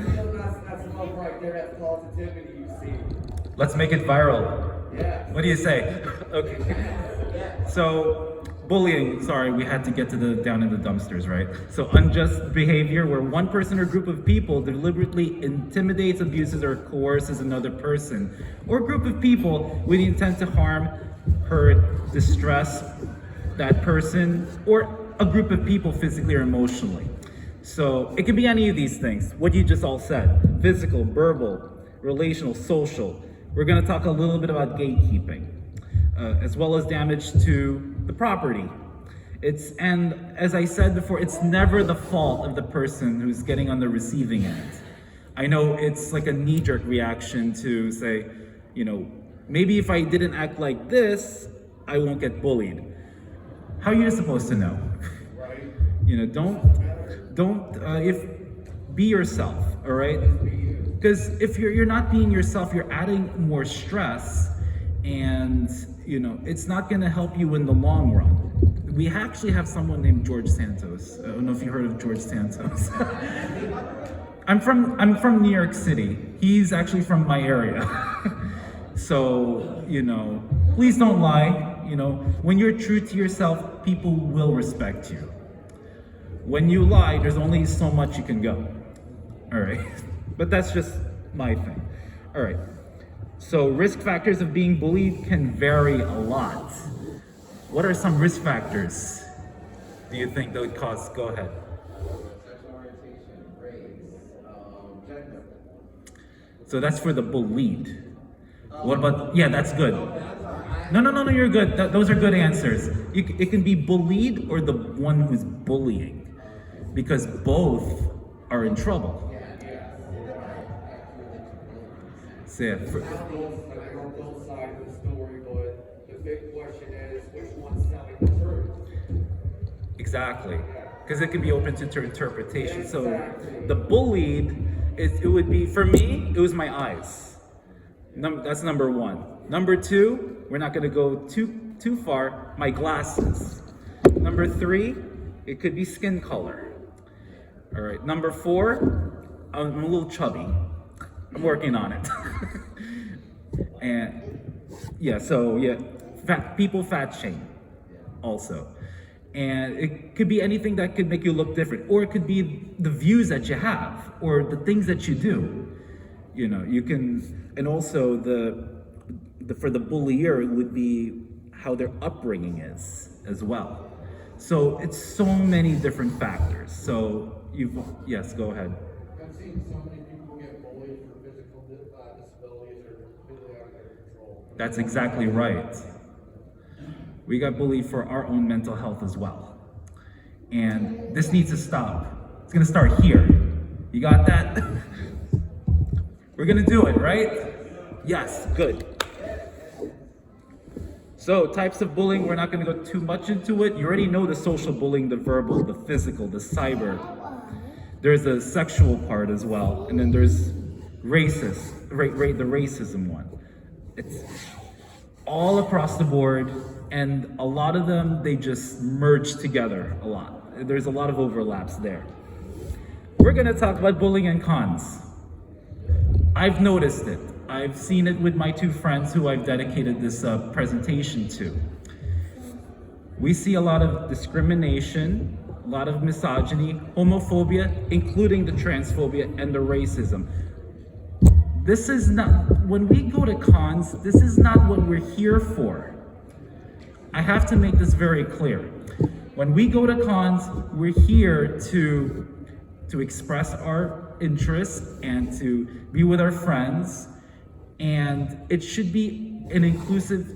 That's love right there. That's positivity you see. Let's make it viral. Yeah. What do you say? Okay. So bullying, sorry, we had to get to the down in the dumpsters, right? So unjust behavior where one person or group of people deliberately intimidates, abuses, or coerces another person or group of people with the intent to harm, hurt, distress that person or a group of people physically or emotionally. So it can be any of these things, what you just all said: physical, verbal, relational, social. We're gonna talk a little bit about gatekeeping, as well as damage to the property. And as I said before, it's never the fault of the person who's getting on the receiving end. I know it's like a knee-jerk reaction to say, maybe if I didn't act like this, I won't get bullied. How are you supposed to know? Be yourself, all right? Because if you're not being yourself, you're adding more stress, and it's not going to help you in the long run. We actually have someone named George Santos. I don't know if you heard of George Santos. I'm from New York City. He's actually from my area. So, please don't lie. When you're true to yourself, people will respect you. When you lie, there's only so much you can go. All right. But that's just my thing. All right. So risk factors of being bullied can vary a lot. What are some risk factors do you think that would cause? Go ahead. Sexual orientation, race, gender. So that's for the bullied. What about, yeah, that's good. No, you're good. Those are good answers. It can be bullied or the one who's bullying, because both are in trouble. So yeah, I heard both sides of the story, but the big question is, which one's telling the truth? exactly. Because it can be open to interpretation. So the bullied, it would be, for me, it was my eyes. That's number one. Number two, we're not going to go too far, my glasses. Number three, it could be skin color. All right. Number four, I'm a little chubby. I'm working on it. And yeah, so yeah, people fat shame also. And it could be anything that could make you look different, or it could be the views that you have, or the things that you do. You can, and also for the bullier, it would be how their upbringing is as well. So it's so many different factors. So yes, go ahead. I've seen so many people get bullied for physical disabilities or completely out of their control. That's exactly right. We got bullied for our own mental health as well. And this needs to stop. It's gonna start here. You got that? We're gonna do it, right? Yes, good. So types of bullying, we're not gonna go too much into it. You already know the social bullying, the verbal, the physical, the cyber. There's a sexual part as well. And then there's the racism one. It's all across the board. And a lot of them, they just merge together a lot. There's a lot of overlaps there. We're gonna talk about bullying and cons. I've noticed it. I've seen it with my two friends who I've dedicated this presentation to. We see a lot of discrimination, a lot of misogyny, homophobia, including the transphobia and the racism. This is not, when we go to cons, this is not what we're here for. I have to make this very clear. When we go to cons, we're here to express our interests and to be with our friends, and it should be inclusive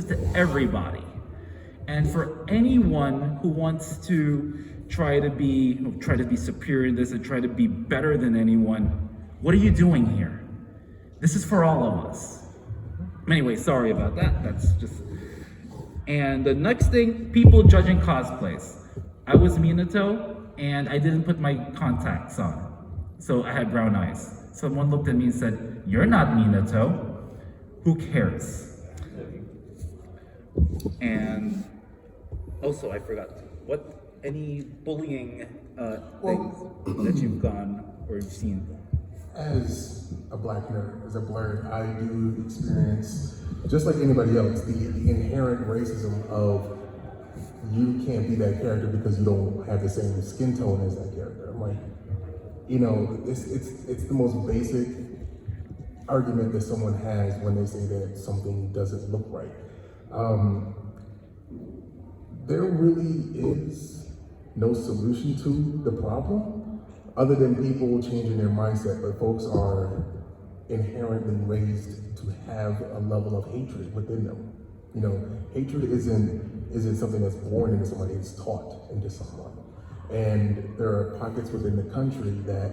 to everybody. And for anyone who wants to try to be superior in this and try to be better than anyone, what are you doing here? This is for all of us. Anyway, sorry about that. That's just. And the next thing, people judging cosplays. I was Minato, and I didn't put my contacts on, so I had brown eyes. Someone looked at me and said, "You're not Minato." Who cares? And also, I forgot, any bullying things that you've gone or you've seen? As a black nerd, as a blerd, I do experience, just like anybody else, the inherent racism of you can't be that character because you don't have the same skin tone as that character. I'm like, you know, it's the most basic argument that someone has when they say that something doesn't look right. There really is no solution to the problem other than people changing their mindset, but folks are inherently raised to have a level of hatred within them. You know, hatred isn't something that's born into somebody, it's taught into someone. And there are pockets within the country that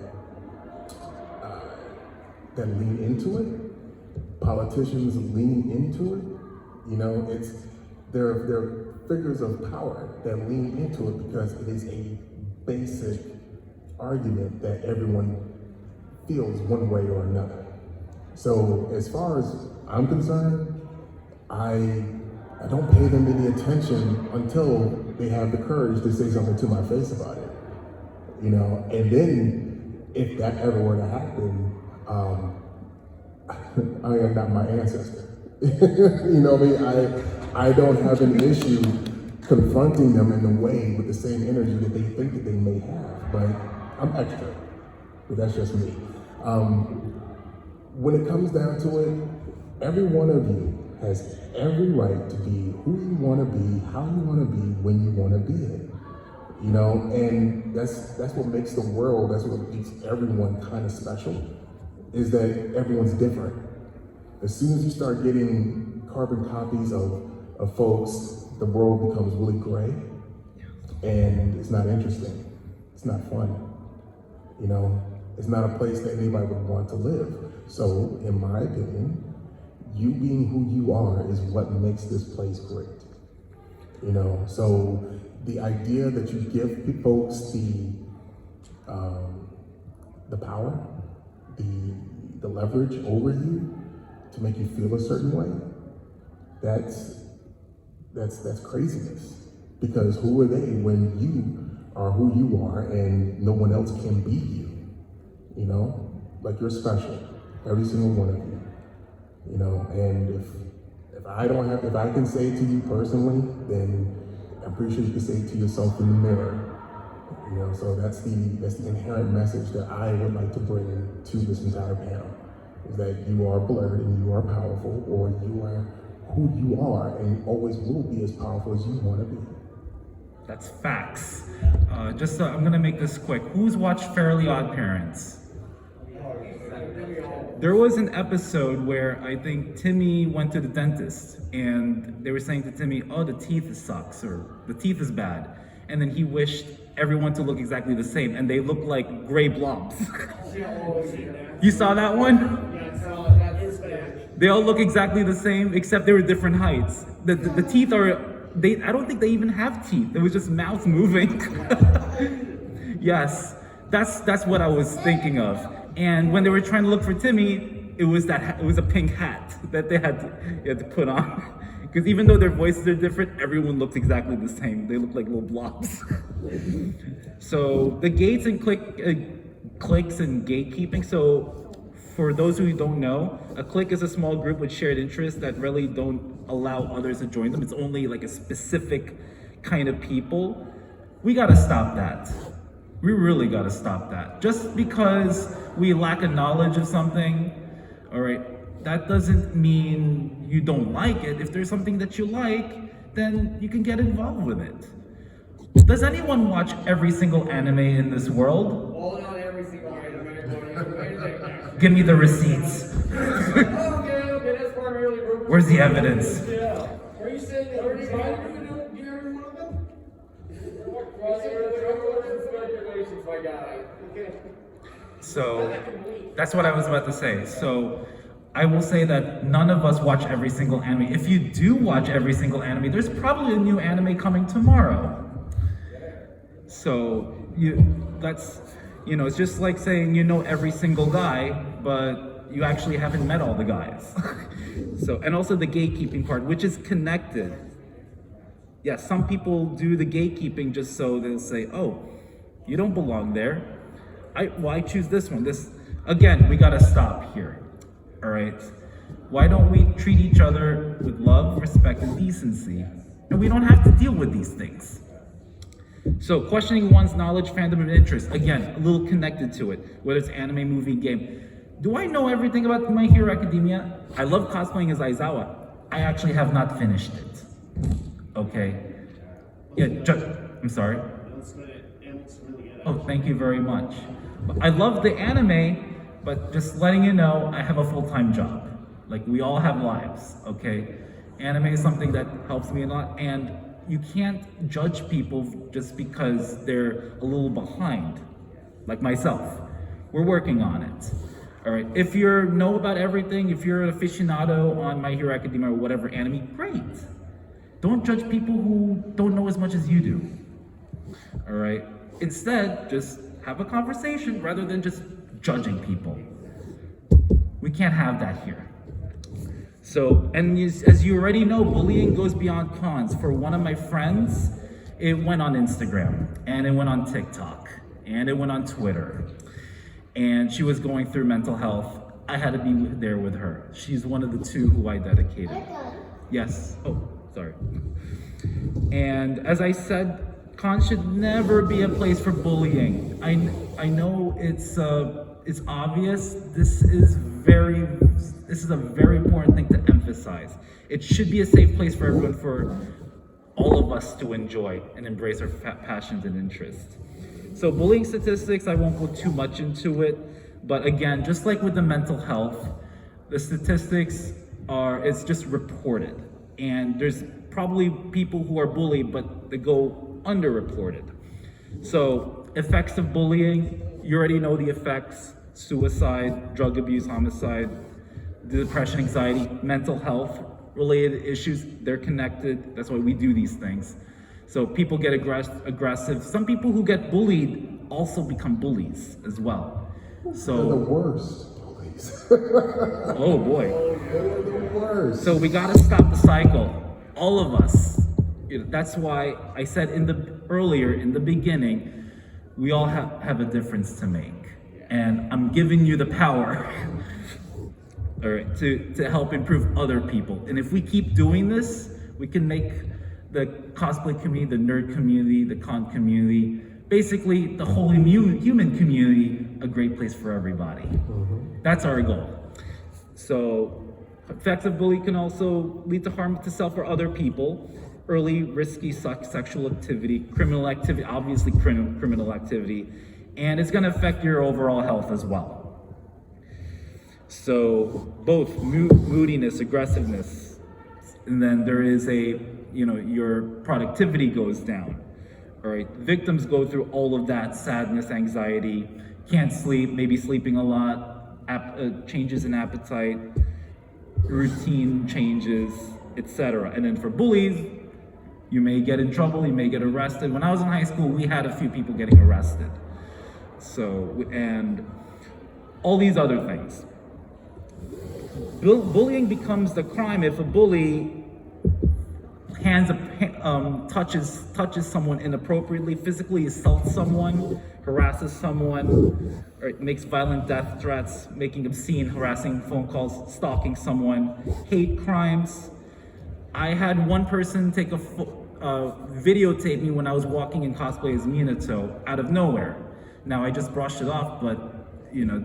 lean into it. Politicians lean into it. You know, there are figures of power that lean into it because it is a basic argument that everyone feels one way or another. So as far as I'm concerned, I don't pay them any attention until they have the courage to say something to my face about it. You know, and then if that ever were to happen, I am not my ancestor. You know what I mean? I don't have an issue confronting them in a way with the same energy that they think that they may have, but I'm extra, but that's just me. When it comes down to it, every one of you has every right to be who you want to be, how you want to be, when you want to be it. You know, and that's what makes the world, that's what makes everyone kind of special, is that everyone's different. As soon as you start getting carbon copies of folks, the world becomes really gray, and it's not interesting. It's not fun. You know, it's not a place that anybody would want to live. So, in my opinion, you being who you are is what makes this place great. You know, so the idea that you give folks the power, the leverage over you to make you feel a certain way, that's craziness. Because who are they when you are who you are and no one else can be you? You know, like you're special, every single one of you. You know, and if I can say it to you personally, then I'm pretty sure you can say it to yourself in the mirror. You know, so that's the inherent message that I would like to bring to this entire panel, is that you are blurred and you are powerful, or you are who you are and always will be as powerful as you want to be. That's facts. I'm gonna make this quick. Who's watched Fairly Odd Parents? There was an episode where I think Timmy went to the dentist and they were saying to Timmy, oh, the teeth sucks, or the teeth is bad. And then he wished everyone to look exactly the same, and they look like gray blobs. You saw that one? They all look exactly the same, except they were different heights. The teeth are, I don't think they even have teeth. It was just mouth moving. Yes, that's what I was thinking of. And when they were trying to look for Timmy, it was a pink hat that they had to put on. Because even though their voices are different, everyone looks exactly the same. They look like little blobs. So the gates and cliques and gatekeeping. So for those who don't know, a clique is a small group with shared interests that really don't allow others to join them. It's only like a specific kind of people. We gotta stop that. We really gotta stop that. Just because we lack a knowledge of something, all right, that doesn't mean you don't like it. If there's something that you like, then you can get involved with it. Does anyone watch every single anime in this world? Well, not every single item. Give me the receipts. Okay, that's primarily. Where's the evidence? Yeah. Are you saying that every every one of them? Speculations, my guy. Okay. So that's what I was about to say. So I will say that none of us watch every single anime. If you do watch every single anime, there's probably a new anime coming tomorrow. So it's just like saying you know every single guy, but you actually haven't met all the guys. So, and also the gatekeeping part, which is connected. Yeah, some people do the gatekeeping just so they'll say, oh, you don't belong there. I choose this one. Again, we gotta stop here. All right. Why don't we treat each other with love, respect, and decency? and we don't have to deal with these things. So questioning one's knowledge, fandom, and interest, again, a little connected to it, whether it's anime, movie, game. Do I know everything about My Hero Academia? I love cosplaying as Aizawa. I actually have not finished it. Okay. Yeah, I'm sorry. Oh, thank you very much. I love the anime, but just letting you know, I have a full-time job. Like, we all have lives, okay? Anime is something that helps me a lot, and you can't judge people just because they're a little behind, like myself. We're working on it. All right, if you know about everything, if you're an aficionado on My Hero Academia or whatever anime, great. Don't judge people who don't know as much as you do. All right, instead, just have a conversation rather than just judging people. We can't have that here. So, and as you already know, bullying goes beyond cons. For one of my friends, it went on Instagram, and it went on TikTok, and it went on Twitter. And she was going through mental health. I had to be there with her. She's one of the two who I dedicated. Yes, oh, sorry. And as I said, cons should never be a place for bullying. I know it's obvious. This is a very important thing to emphasize. It should be a safe place for everyone, for all of us to enjoy and embrace our passions and interests. So bullying statistics, I won't go too much into it, but again, just like with the mental health, the statistics it's just reported. And there's probably people who are bullied, but they go underreported. So effects of bullying, you already know the effects: suicide, drug abuse, homicide, depression, anxiety, mental health related issues. They're connected. That's why we do these things. So people get aggressive. Some people who get bullied also become bullies as well. So They're the worst bullies. oh boy. They're the worst. So we gotta stop the cycle. All of us. That's why I said earlier in the beginning, we all have a difference to make. And I'm giving you the power all right, to help improve other people. And if we keep doing this, we can make the cosplay community, the nerd community, the con community, basically the whole human community, a great place for everybody. Mm-hmm. That's our goal. So effects of bullying can also lead to harm to self or other people. Early risky sexual activity, criminal activity, obviously criminal activity, and it's gonna affect your overall health as well. So both moodiness, aggressiveness, and then there is your productivity goes down. All right, victims go through all of that: sadness, anxiety, can't sleep, maybe sleeping a lot, changes in appetite, routine changes, etc. And then for bullies, you may get in trouble, you may get arrested. When I was in high school, we had a few people getting arrested. So, and all these other things. Bullying becomes the crime if a bully touches someone inappropriately, physically assaults someone, harasses someone, or makes violent death threats, making obscene, harassing phone calls, stalking someone, hate crimes. I had one person take videotape me when I was walking in cosplay as Minato out of nowhere. Now I just brushed it off, but now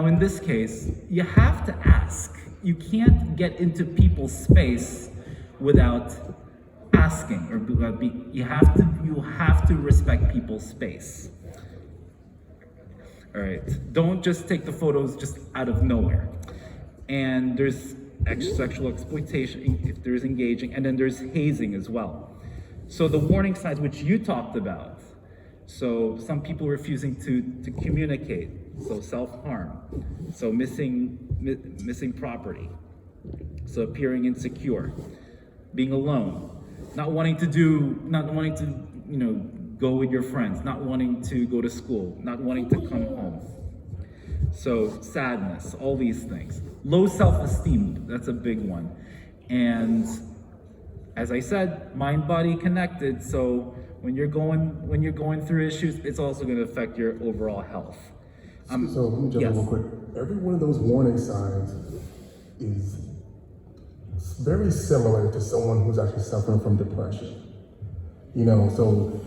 in this case, you have to ask. You can't get into people's space without asking, or you have to respect people's space. All right, don't just take the photos just out of nowhere. And there's sexual exploitation if there's engaging, and then there's hazing as well. So the warning signs which you talked about. So some people refusing to communicate, so self-harm, so missing property, so appearing insecure, being alone, not wanting to go with your friends, not wanting to go to school, not wanting to come home. So sadness, all these things. Low self-esteem, that's a big one. And as I said, mind-body connected, so when you're going through issues, it's also going to affect your overall health. So let me jump in real quick. Every one of those warning signs is very similar to someone who's actually suffering from depression. You know, so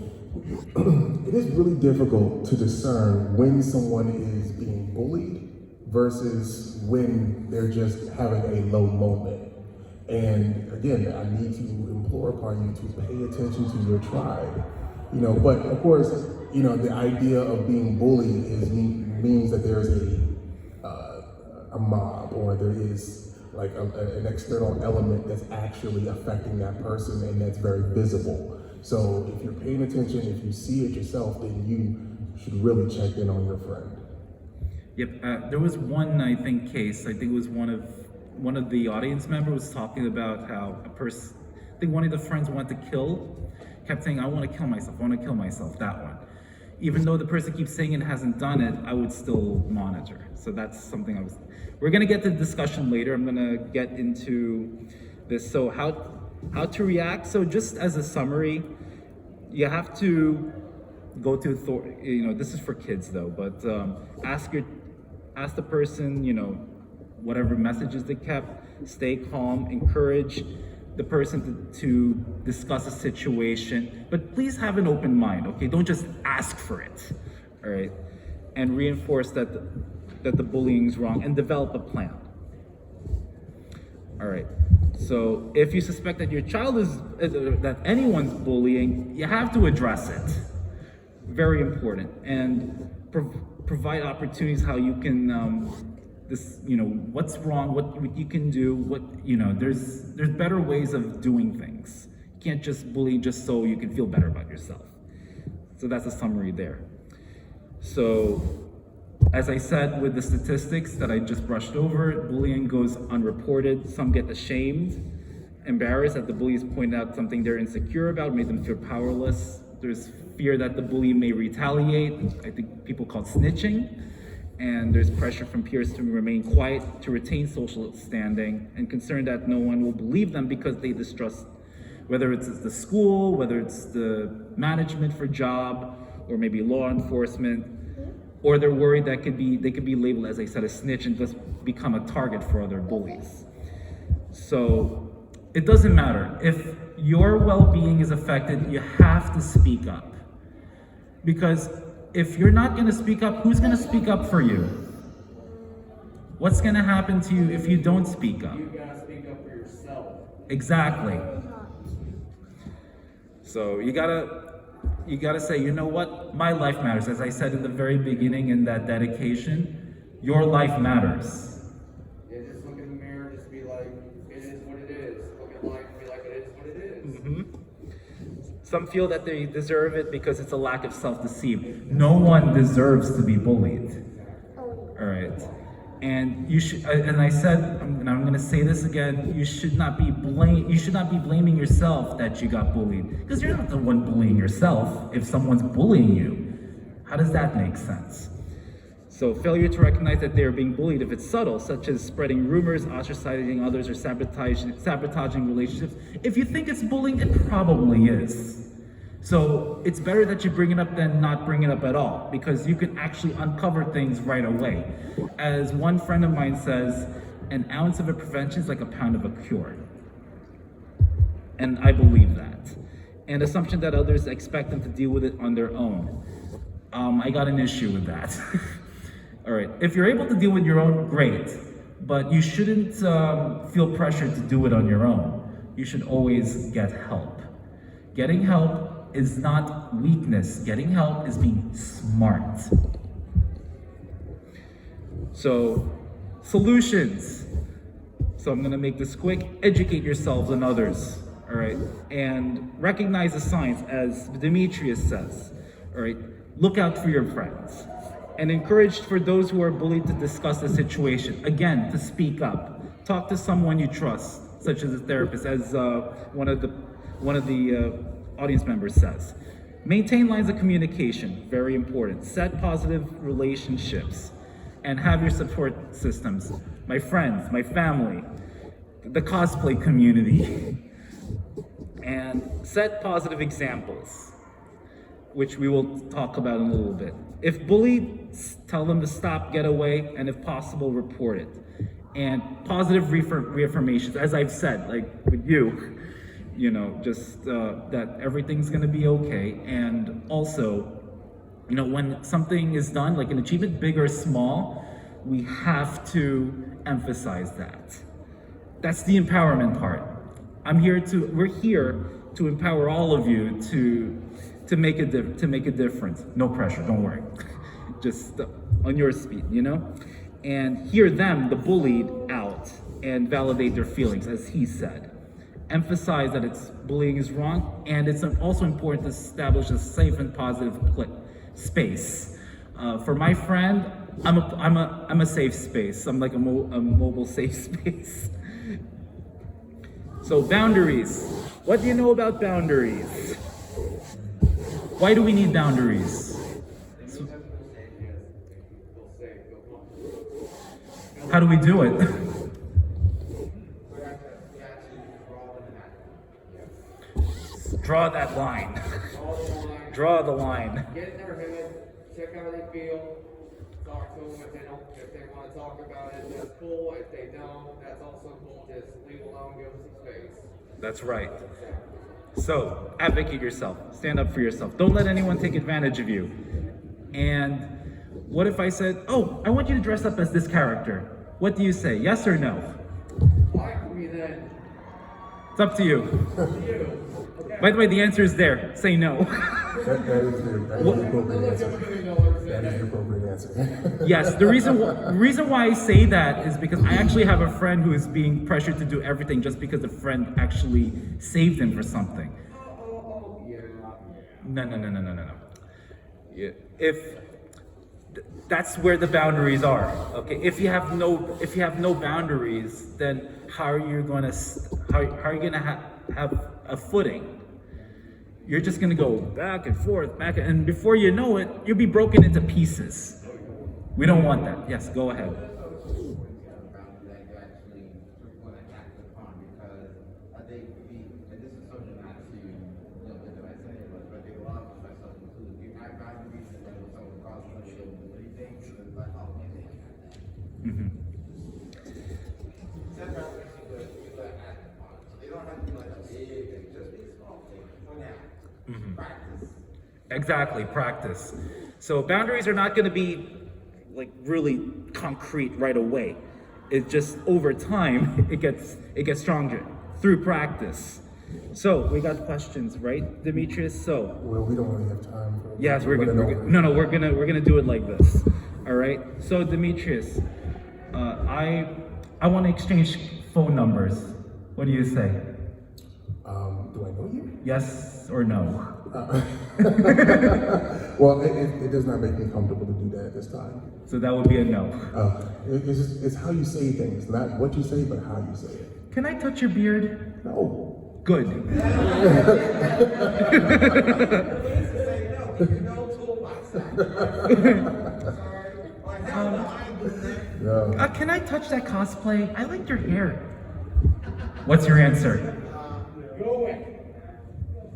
it is really difficult to discern when someone is being bullied versus when they're just having a low moment. And again, I need to implore upon you to pay attention to your tribe. You know, but of course, you know, the idea of being bullied means that there's a mob, or there is like an external element that's actually affecting that person, and that's very visible. So if you're paying attention, if you see it yourself, then you should really check in on your friend. Yep, there was one, I think, case, I think it was one of the audience members was talking about how a person, I think one of the friends wanted to kill, kept saying, I want to kill myself, that one. Even though the person keeps saying it hasn't done it, I would still monitor. So that's something we're gonna get to the discussion later. I'm gonna get into this. So how to react. So just as a summary, you have to go to you know, this is for kids though, but ask the person, you know, whatever messages they kept, stay calm, encourage the person to discuss a situation, but please have an open mind, okay? Don't just ask for it, all right? And reinforce that the bullying is wrong, and develop a plan. All right, so if you suspect that your child that anyone's bullying, you have to address it. Very important, and provide opportunities how you can, you know, what's wrong, what you can do, you know, there's better ways of doing things. You can't just bully just so you can feel better about yourself. So that's a summary there. So, as I said, with the statistics that I just brushed over, bullying goes unreported. Some get ashamed, embarrassed that the bullies point out something they're insecure about, made them feel powerless. There's fear that the bully may retaliate. I think people call it snitching. And there's pressure from peers to remain quiet, to retain social standing, and concern that no one will believe them because they distrust, whether it's the school, whether it's the management for job, or maybe law enforcement, or they're worried that they could be labeled, as I said, a snitch and just become a target for other bullies. So it doesn't matter. If your well-being is affected, you have to speak up. Because if you're not gonna speak up, who's gonna speak up for you? What's gonna happen to you if you don't speak up? You gotta speak up for yourself. Exactly. So you gotta say, you know what? My life matters. As I said in the very beginning in that dedication, your life matters. Yeah, just look in the mirror, just be like, it is what it is. Look at life and be like, it is what it is. Mm-hmm. Some feel that they deserve it because it's a lack of self-esteem. No one deserves to be bullied. All right. And you should, and I said, and I'm going to say this again, you should not be blaming yourself that you got bullied, because you're not the one bullying yourself. If someone's bullying you, how does that make sense? So failure to recognize that they are being bullied, if it's subtle, such as spreading rumors, ostracizing others, or sabotaging relationships. If you think it's bullying, it probably is. So it's better that you bring it up than not bring it up at all, because you can actually uncover things right away. As one friend of mine says, an ounce of a prevention is like a pound of a cure. And I believe that. And assumption that others expect them to deal with it on their own. I got an issue with that. All right, if you're able to deal with your own, great. But you shouldn't feel pressured to do it on your own. You should always get help. Getting help is not weakness. Getting help is being smart. So, solutions. So I'm gonna make this quick. Educate yourselves and others, all right? And recognize the signs, as Demetrius says, all right? Look out for your friends. And encourage for those who are bullied to discuss the situation. Again, to speak up. Talk to someone you trust, such as a therapist, as one of the audience members says. Maintain lines of communication, very important. Set positive relationships and have your support systems. My friends, my family, the cosplay community. And set positive examples, which we will talk about in a little bit. If bullied, tell them to stop, get away, and if possible, report it. and positive reaffirmations, as I've said, like with you, just that everything's gonna be okay. And also, when something is done, like an achievement, big or small, we have to emphasize that. That's the empowerment part. We're here to empower all of you to make a difference. No pressure, don't worry. Just on your speed, and hear them, the bullied, out and validate their feelings, as he said. Emphasize that bullying is wrong, and it's also important to establish a safe and positive space. For my friend, I'm a safe space. I'm like a mobile safe space. So boundaries. What do you know about boundaries? Why do we need boundaries? How do we do it? Draw that line. Draw the line. Get in their head, check how they feel, talk to them if they want to talk about it, that's cool. If they don't, that's also cool. Just leave alone, give them some space. That's right. So, advocate yourself. Stand up for yourself. Don't let anyone take advantage of you. And what if I said, oh, I want you to dress up as this character? What do you say? Yes or no? Why me then? It's up to you. Okay. By the way, the answer is there. Say no. That is the appropriate answer. That is the appropriate answer. Yes, the reason why I say that is because I actually have a friend who is being pressured to do everything just because a friend actually saved him for something. No. Yeah. That's where the boundaries are. Okay, if you have no boundaries, then how are you gonna have a footing? You're just gonna go back and forth, and before you know it, you'll be broken into pieces. We don't want that. Yes, go ahead. Exactly, practice. So boundaries are not going to be like really concrete right away. It's just over time it gets stronger through practice. So we got questions, right, Demetrius? So Well, we don't really have time for. yes, we're gonna do it like this. All right. So Demetrius, I want to exchange phone numbers. What do you say? Do I know you? Yes or no? Well, it does not make me comfortable to do that at this time. So that would be a no. It's how you say things, not what you say, but how you say it. Can I touch your beard? No. Good. No. Can I touch that cosplay? I like your hair. What's your answer? Go away.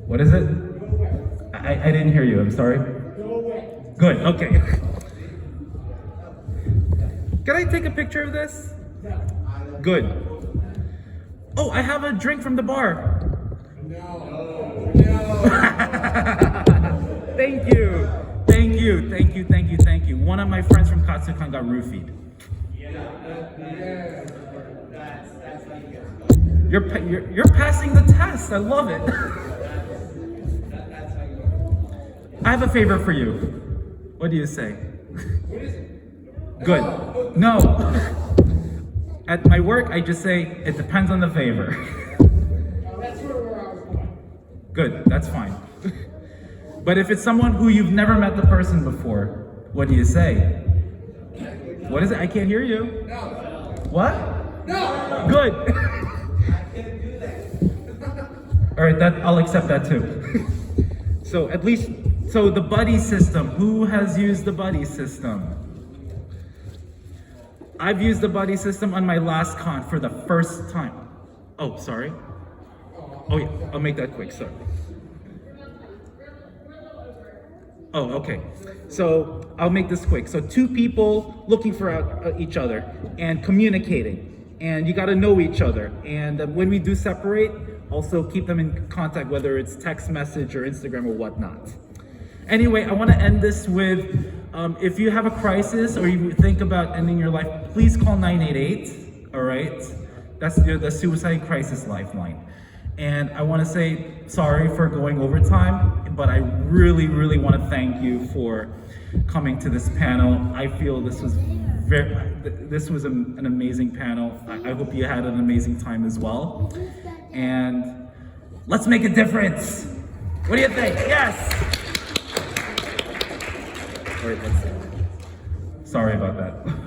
What is it? Go away. I didn't hear you. I'm sorry. Go away. Good. Okay. Can I take a picture of this? Good. Oh, I have a drink from the bar. No. Thank you. One of my friends from Katsukan got roofied. You're passing the test. I love it. I have a favor for you. What do you say? Good. No. At my work, I just say it depends on the favor. That's where I was going. Good. That's fine. But if it's someone who you've never met the person before, what do you say? What is it? I can't hear you. No. What? No. Good. I can't do that. All right, I'll accept that too. So at least, the buddy system. Who has used the buddy system? I've used the buddy system on my last con for the first time. Oh, sorry. Oh yeah, I'll make that quick. Sorry. Oh, okay. So I'll make this quick. So two people looking for each other and communicating, and you got to know each other. And when we do separate, also keep them in contact, whether it's text message or Instagram or whatnot. Anyway, I want to end this with, if you have a crisis or you think about ending your life, please call 988, all right? That's the suicide crisis lifeline. And I want to say sorry for going over time, but I really, really want to thank you for coming to this panel. I feel this was an amazing panel. I hope you had an amazing time as well. And let's make a difference. What do you think? Yes. All right, sorry about that.